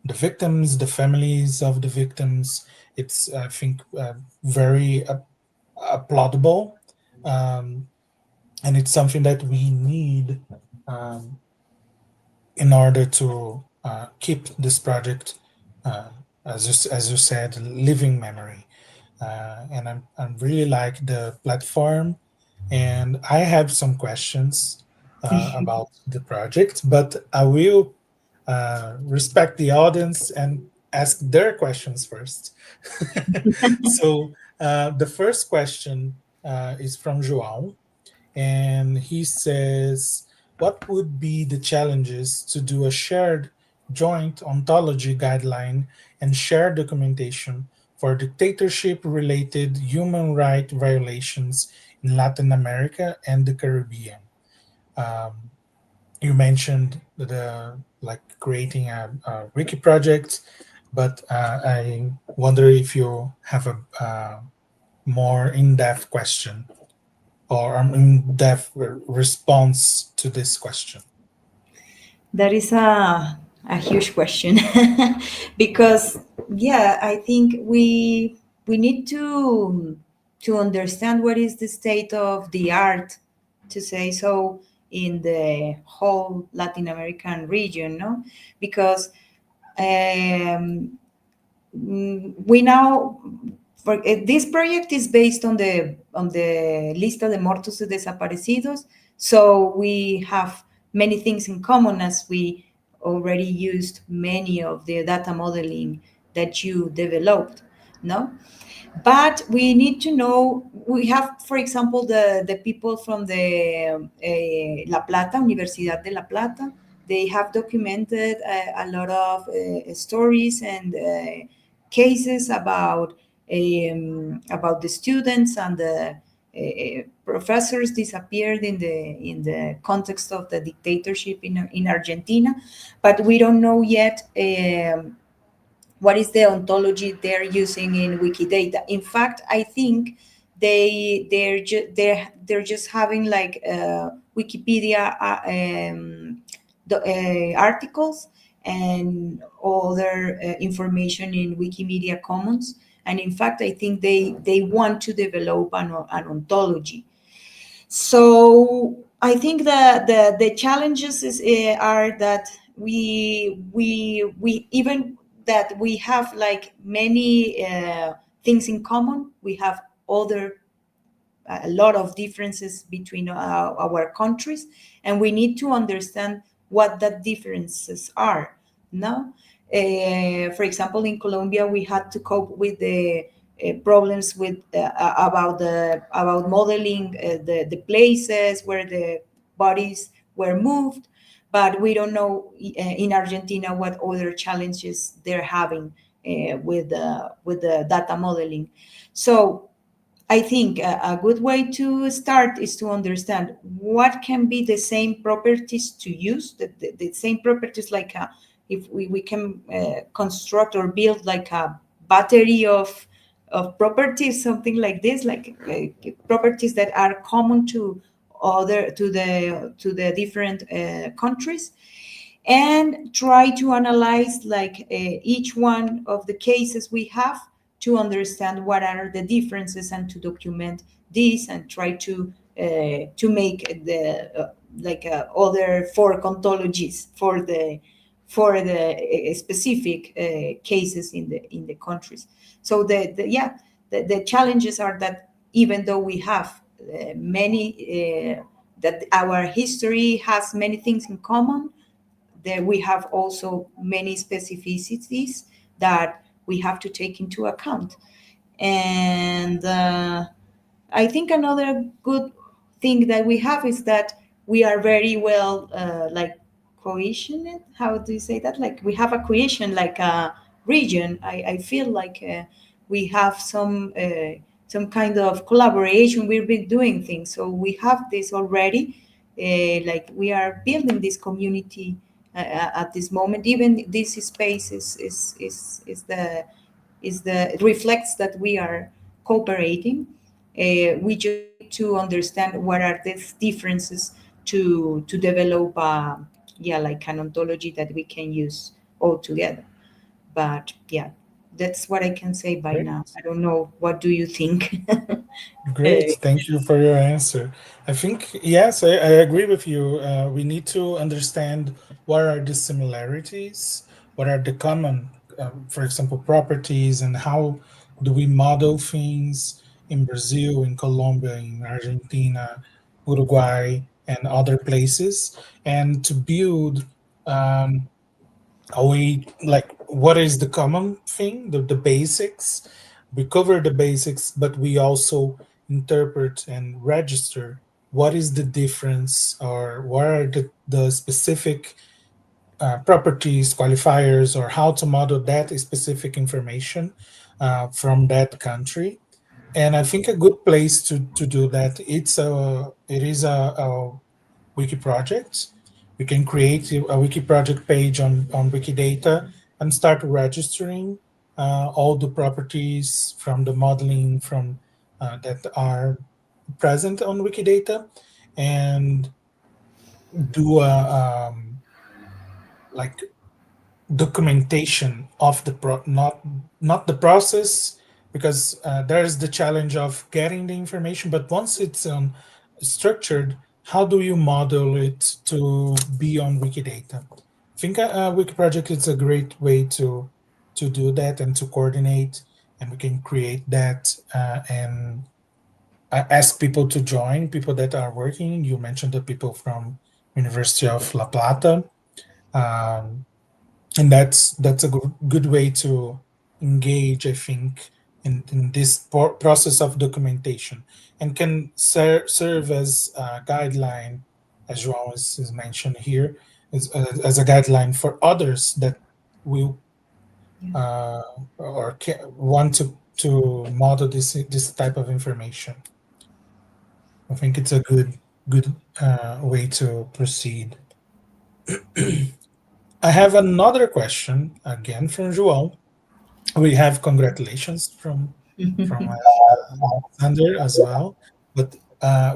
victims, the families of the victims, it's, I think, very applaudable, um, and it's something that we need, um, in order to keep this project, uh, as you said, living memory. And I'm really like the platform, and I have some questions about the project, but I will respect the audience and ask their questions first. So the first question is from João, and he says, what would be the challenges to do a shared joint ontology guideline and shared documentation for dictatorship related human rights violations in Latin America and the Caribbean? Um, you mentioned the like creating a wiki project, but I wonder if you have a more in-depth question or in-depth response to this question. That is a huge question because, yeah, I think we need to understand what is the state of the art, to say so, in the whole Latin American region, no? Because um, we now, this project is based on the Lista de Muertos y Desaparecidos, so we have many things in common, as we already used many of the data modeling that you developed, no? But we need to know, we have, for example, the people from the La Plata, Universidad de La Plata. They have documented a lot of stories and cases about the students and the professors disappeared in the context of the dictatorship in Argentina. But we don't know yet what is the ontology they're using in Wikidata. In fact, I think they're just having like Wikipedia articles and other information in Wikimedia Commons. And in fact, I think they want to develop an ontology. So I think the challenges are that we even that we have like many things in common. We have other a lot of differences between our countries, and we need to understand what that differences are. No, for example, in Colombia, we had to cope with the problems with about modeling the places where the bodies were moved, but we don't know in Argentina what other challenges they're having with the data modeling. So I think a good way to start is to understand what can be the same properties to use, the same properties like if we can construct or build like a battery of properties, something like this, like properties that are common to the different countries, and try to analyze like each one of the cases we have to understand what are the differences and to document this and try to make the like other four ontologies for the specific cases in the countries. So the challenges are that even though we have many that our history has many things in common, there we have also many specificities that we have to take into account. And I think another good thing that we have is that we are very well like cohesionate. How do you say that? Like we have a cohesion, like a region. I feel like we have some kind of collaboration. We've been doing things, so we have this already. Like we are building this community at this moment. Even this space is the reflects that we are cooperating. We just need to understand what are these differences to develop yeah, like an ontology that we can use all together. But yeah, that's what I can say by now. Great. I don't know, what do you think? Great. Thank you for your answer. I think, yes, I agree with you. We need to understand what are the similarities, what are the common, for example, properties, and how do we model things in Brazil, in Colombia, in Argentina, Uruguay, and other places, and to build um, are we like what is the common thing, the basics? We cover the basics, but we also interpret and register what is the difference or what are the specific properties, qualifiers, or how to model that specific information from that country. And I think a good place to do that, it is a wiki project. We can create a wiki project page on Wikidata and start registering all the properties from the modeling from that are present on Wikidata, and do a like documentation of the not the process, because there's the challenge of getting the information, but once it's structured, how do you model it to be on Wikidata? I think wiki project is a great way to do that and to coordinate, and we can create that and ask people to join, people that are working. You mentioned the people from University of La Plata, um, and that's a good way to engage, I think, in this process of documentation, and can serve as a guideline, as João is mentioned here, as a guideline for others that will Yeah. uh, or want to model this type of information. I think it's a good way to proceed. I have another question again from João. We have congratulations from Alexander as well, but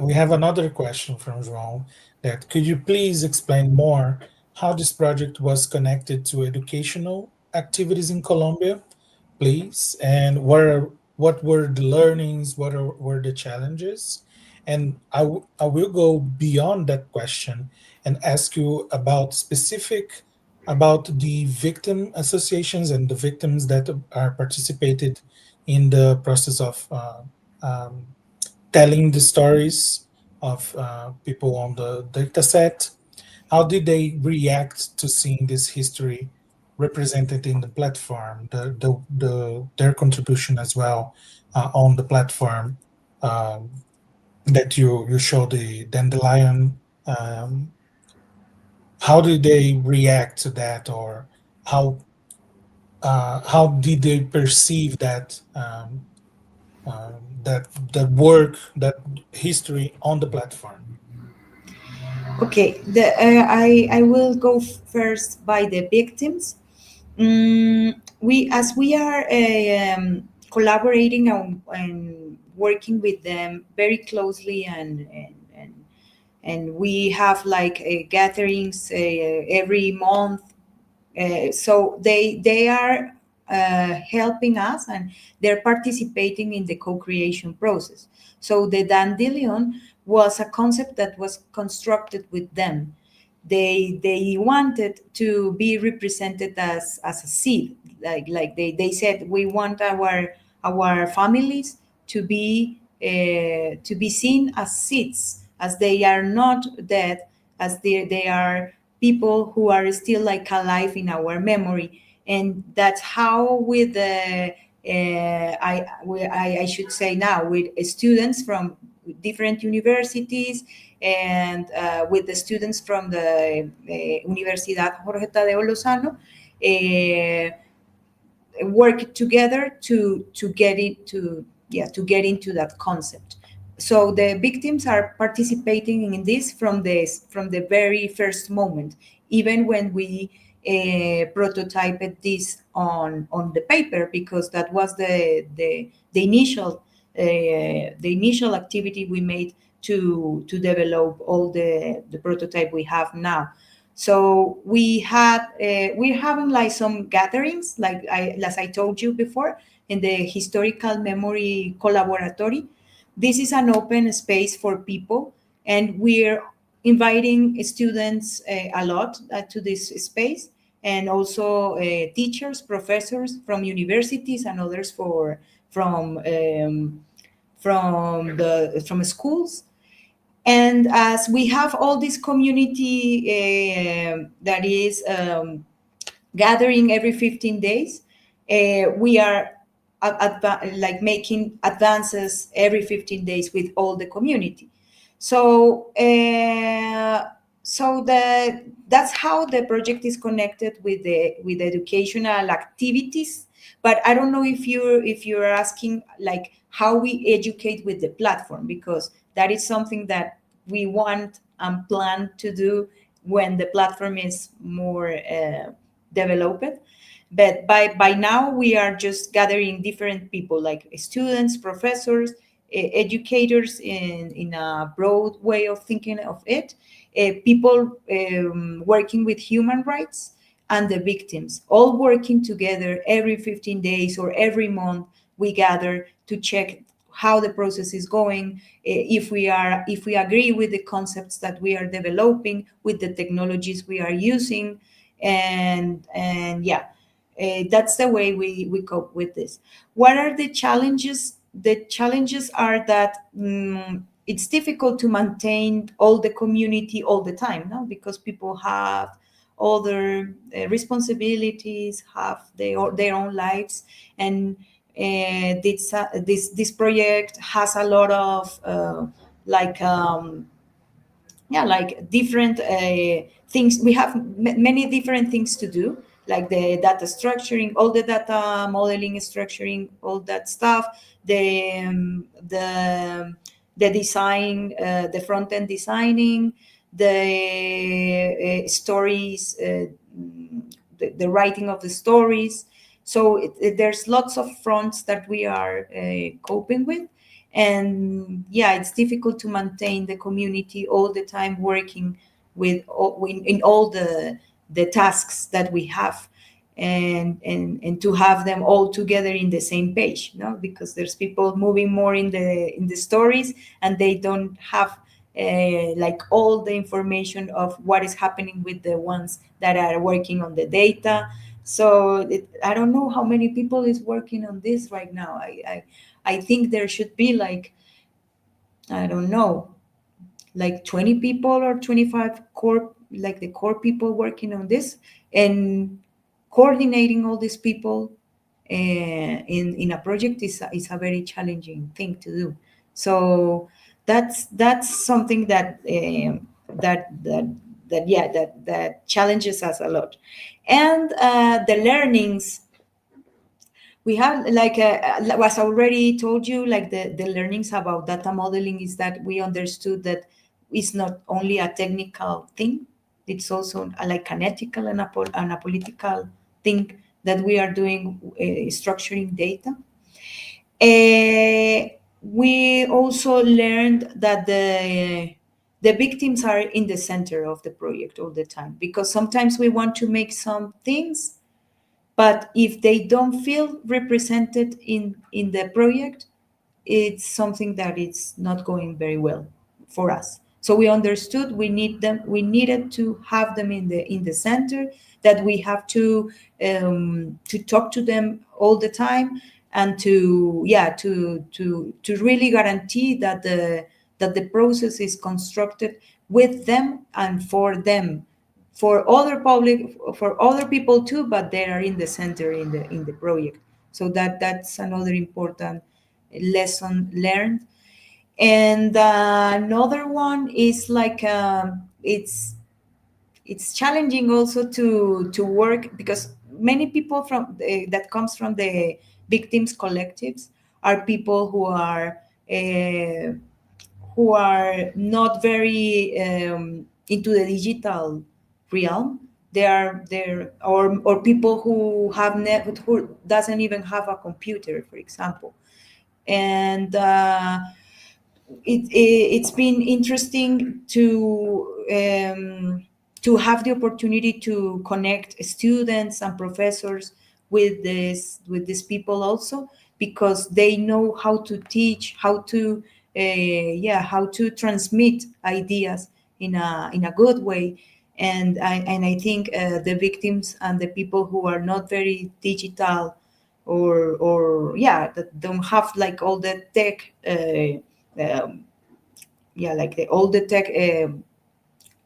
we have another question from João, that could you please explain more how this project was connected to educational activities in Colombia, please, and what were the learnings, were the challenges? And I will go beyond that question and ask you about specific about the victim associations and the victims that are participated in the process of um, telling the stories of people on the data set. How did they react to seeing this history represented in the platform, their contribution as well on the platform, um, that you show the dandelion? How did they react to that, or how did they perceive that? that the work, that history on the platform. Okay, I will go first by the victims. We as we are collaborating and working with them very closely, and we have like gatherings every month, so they are helping us, and they're participating in the co-creation process. So the dandelion was a concept that was constructed with them. They wanted to be represented as a seed, like they said, we want our families to be seen as seeds, as they are not dead, as they are people who are still like alive in our memory. And that's how with the I should say now, with students from different universities, and with the students from the Universidad Jorge Tadeo Lozano, work together to get it to yeah to get into that concept. So the victims are participating in this from the very first moment, even when we prototyped this on the paper, because that was the initial activity we made to develop all the prototype we have now. So we're having like some gatherings, like as I told you before, in the historical memory collaboratory. This is an open space for people, and we're inviting students a lot to this space, and also teachers, professors from universities, and others from um, from schools. And as we have all this community that is gathering every 15 days, we are like making advances every 15 days with all the community. So that's how the project is connected with the educational activities. But I don't know if you're asking like how we educate with the platform, because that is something that we want and plan to do when the platform is more developed. But by now we are just gathering different people, like students, professors, educators in a broad way of thinking of it, people working with human rights, and the victims, all working together every 15 days or every month. We gather to check how the process is going, if we agree with the concepts that we are developing, with the technologies we are using. And yeah, that's the way we cope with this. What are the challenges? The challenges are that it's difficult to maintain all the community all the time, no? Because people have other responsibilities, have their own lives. And this project has a lot of like yeah, like different things. We have many different things to do, like the data structuring, all the data modeling, structuring, all that stuff, the design, the front end designing, the stories, the writing of the stories. So there's lots of fronts that we are coping with. And yeah, it's difficult to maintain the community all the time, working in all the tasks that we have, and to have them all together in the same page, no? Because there's people moving more in the stories, and they don't have like all the information of what is happening with the ones that are working on the data. So I don't know how many people is working on this right now. I think there should be like, I don't know, like 20 people or 25 core, like the core people working on this, and coordinating all these people in a project is a very challenging thing to do. So that's something that yeah, that challenges us a lot. And the learnings, We have like was already told you, like the learnings about data modeling is that we understood that it's not only a technical thing, it's also like an ethical and and a political thing that we are doing, structuring data. We also learned that the victims are in the center of the project all the time, because sometimes we want to make some things, but if they don't feel represented in the project, it's something that it's not going very well for us. So we understood we needed to have them in the center, that we have to talk to them all the time, and to really guarantee that the process is constructed with them and for them, for other public, for other people too, but they are in the center in the project. So that's another important lesson learned. And another one is like, it's challenging also to work, because many people from that comes from the victims collectives are people uh, who are not very into the digital realm. They are there, or people who who doesn't even have a computer, for example. And it's been interesting to have the opportunity to connect students and professors with these people also, because they know how to teach, how to how to transmit ideas in a good way. And I think the victims and the people who are not very digital, or that don't have like all the tech like all the tech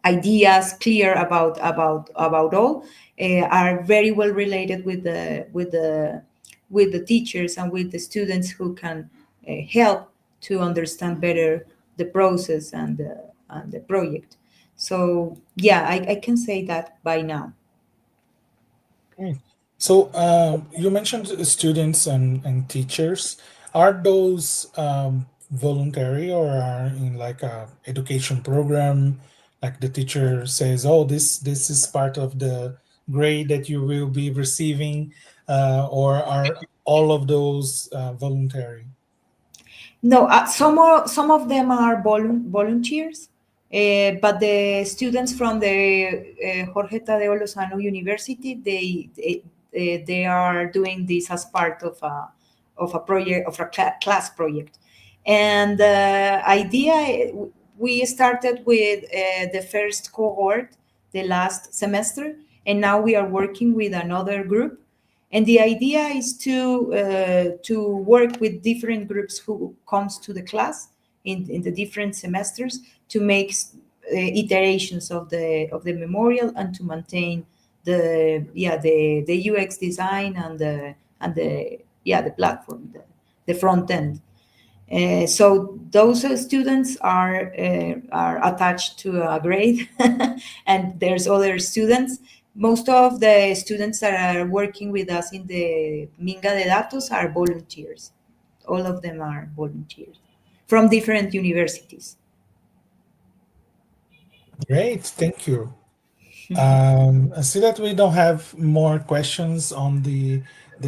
ideas clear about all, are very well related with the teachers and with the students who can help to understand better the process and the project. So yeah, I can say that by now. Mm. So you mentioned students and teachers. Are those voluntary or are in like a education program? Like the teacher says, "Oh, this is part of the grade that you will be receiving," or are all of those voluntary? No, some of them are volunteers, but the students from the Jorge Tadeo Lozano University, they are doing this as part of a project, of a class project. And the idea, we started with the first cohort the last semester, and now we are working with another group, and the idea is to work with different groups who comes to the class in the different semesters, to make iterations of the memorial, and to maintain the UX design and the platform, the front end. So those students are attached to a grade, and there's other students. Most of the students that are working with us in the Minga de Datos are volunteers. All of them are volunteers from different universities. Great, thank you. I see that we don't have more questions on the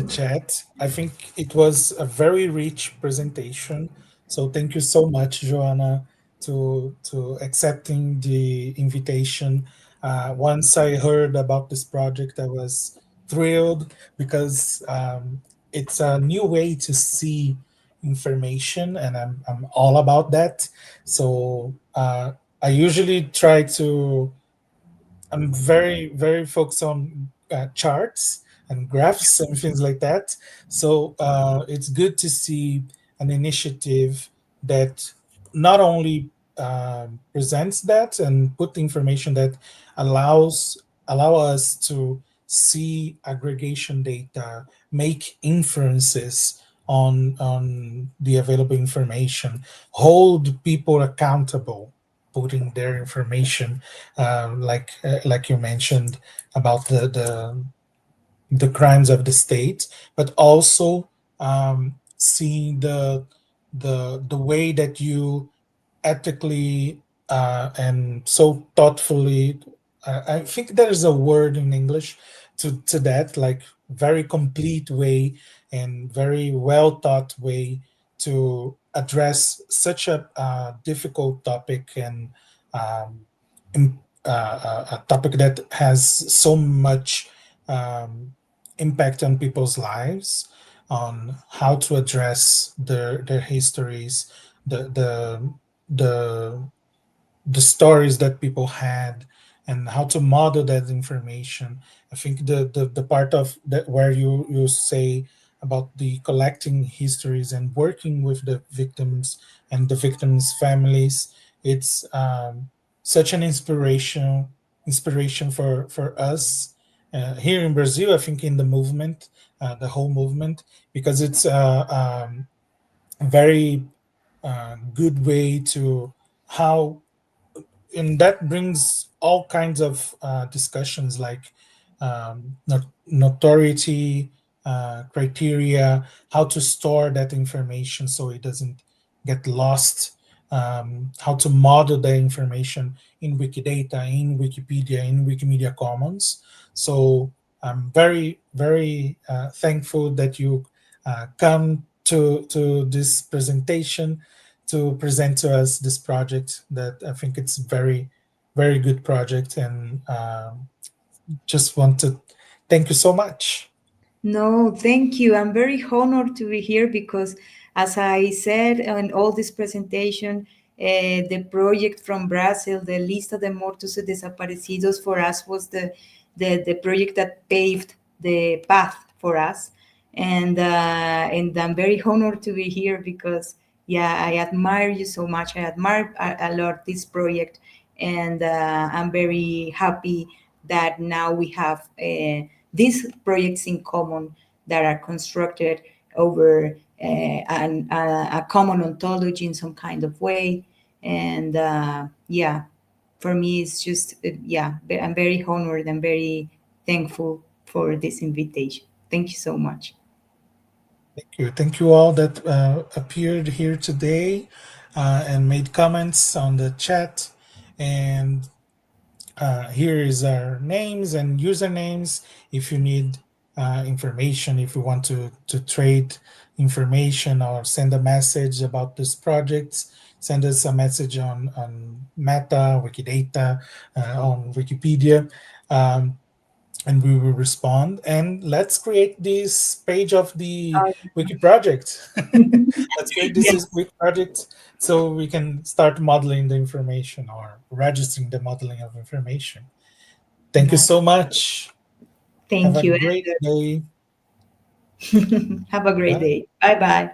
chat. I think it was a very rich presentation. So thank you so much, Joanna, to accepting the invitation. Once I heard about this project, I was thrilled because it's a new way to see information, and I'm all about that. So I usually try to I'm very focused on charts and graphs and things like that. So it's good to see an initiative that not only presents that and put information that allow us to see aggregation data, make inferences on the available information, hold people accountable, putting their information like you mentioned about the crimes of the state, but also seeing the way that you ethically and so thoughtfully. I think there is a word in English to that, like very complete way and very well thought way to address such a difficult topic and um, a topic that has so much um, impact on people's lives, on how to address their histories, the the the stories that people had, and how to model that information. I think the part of that where you say about the collecting histories and working with the victims and the victims' families, it's such an inspiration for us here in Brazil. I think in the movement, the whole movement, because it's a very good way to how, and that brings all kinds of discussions like notoriety criteria, how to store that information so it doesn't get lost, how to model the information in Wikidata, in Wikipedia, in Wikimedia Commons. So I'm very thankful that you come to this presentation to present to us this project that I think it's very good project, and just want to thank you so much. No, thank you. I'm very honored to be here because, as I said in all this presentation, the project from Brazil, the Lista de Mortos e Desaparecidos, for us was the project that paved the path for us. And I'm very honored to be here because, yeah, I admire you so much. I admire a lot this project, and I'm very happy that now we have these projects in common that are constructed over a common ontology in some kind of way. And yeah, for me, it's just, yeah, I'm very honored and very thankful for this invitation. Thank you so much. Thank you all that appeared here today and made comments on the chat. And here is our names and usernames. If you need information, if you want to trade information or send a message about this project, send us a message on Meta, Wikidata, on Wikipedia. And we will respond. And let's create this page of the Wiki project. Let's create this Yes, Wiki project so we can start modeling the information or registering the modeling of information. Thank you nice. so much. Have Thank a you. great day. Have a great Bye. day. Bye bye.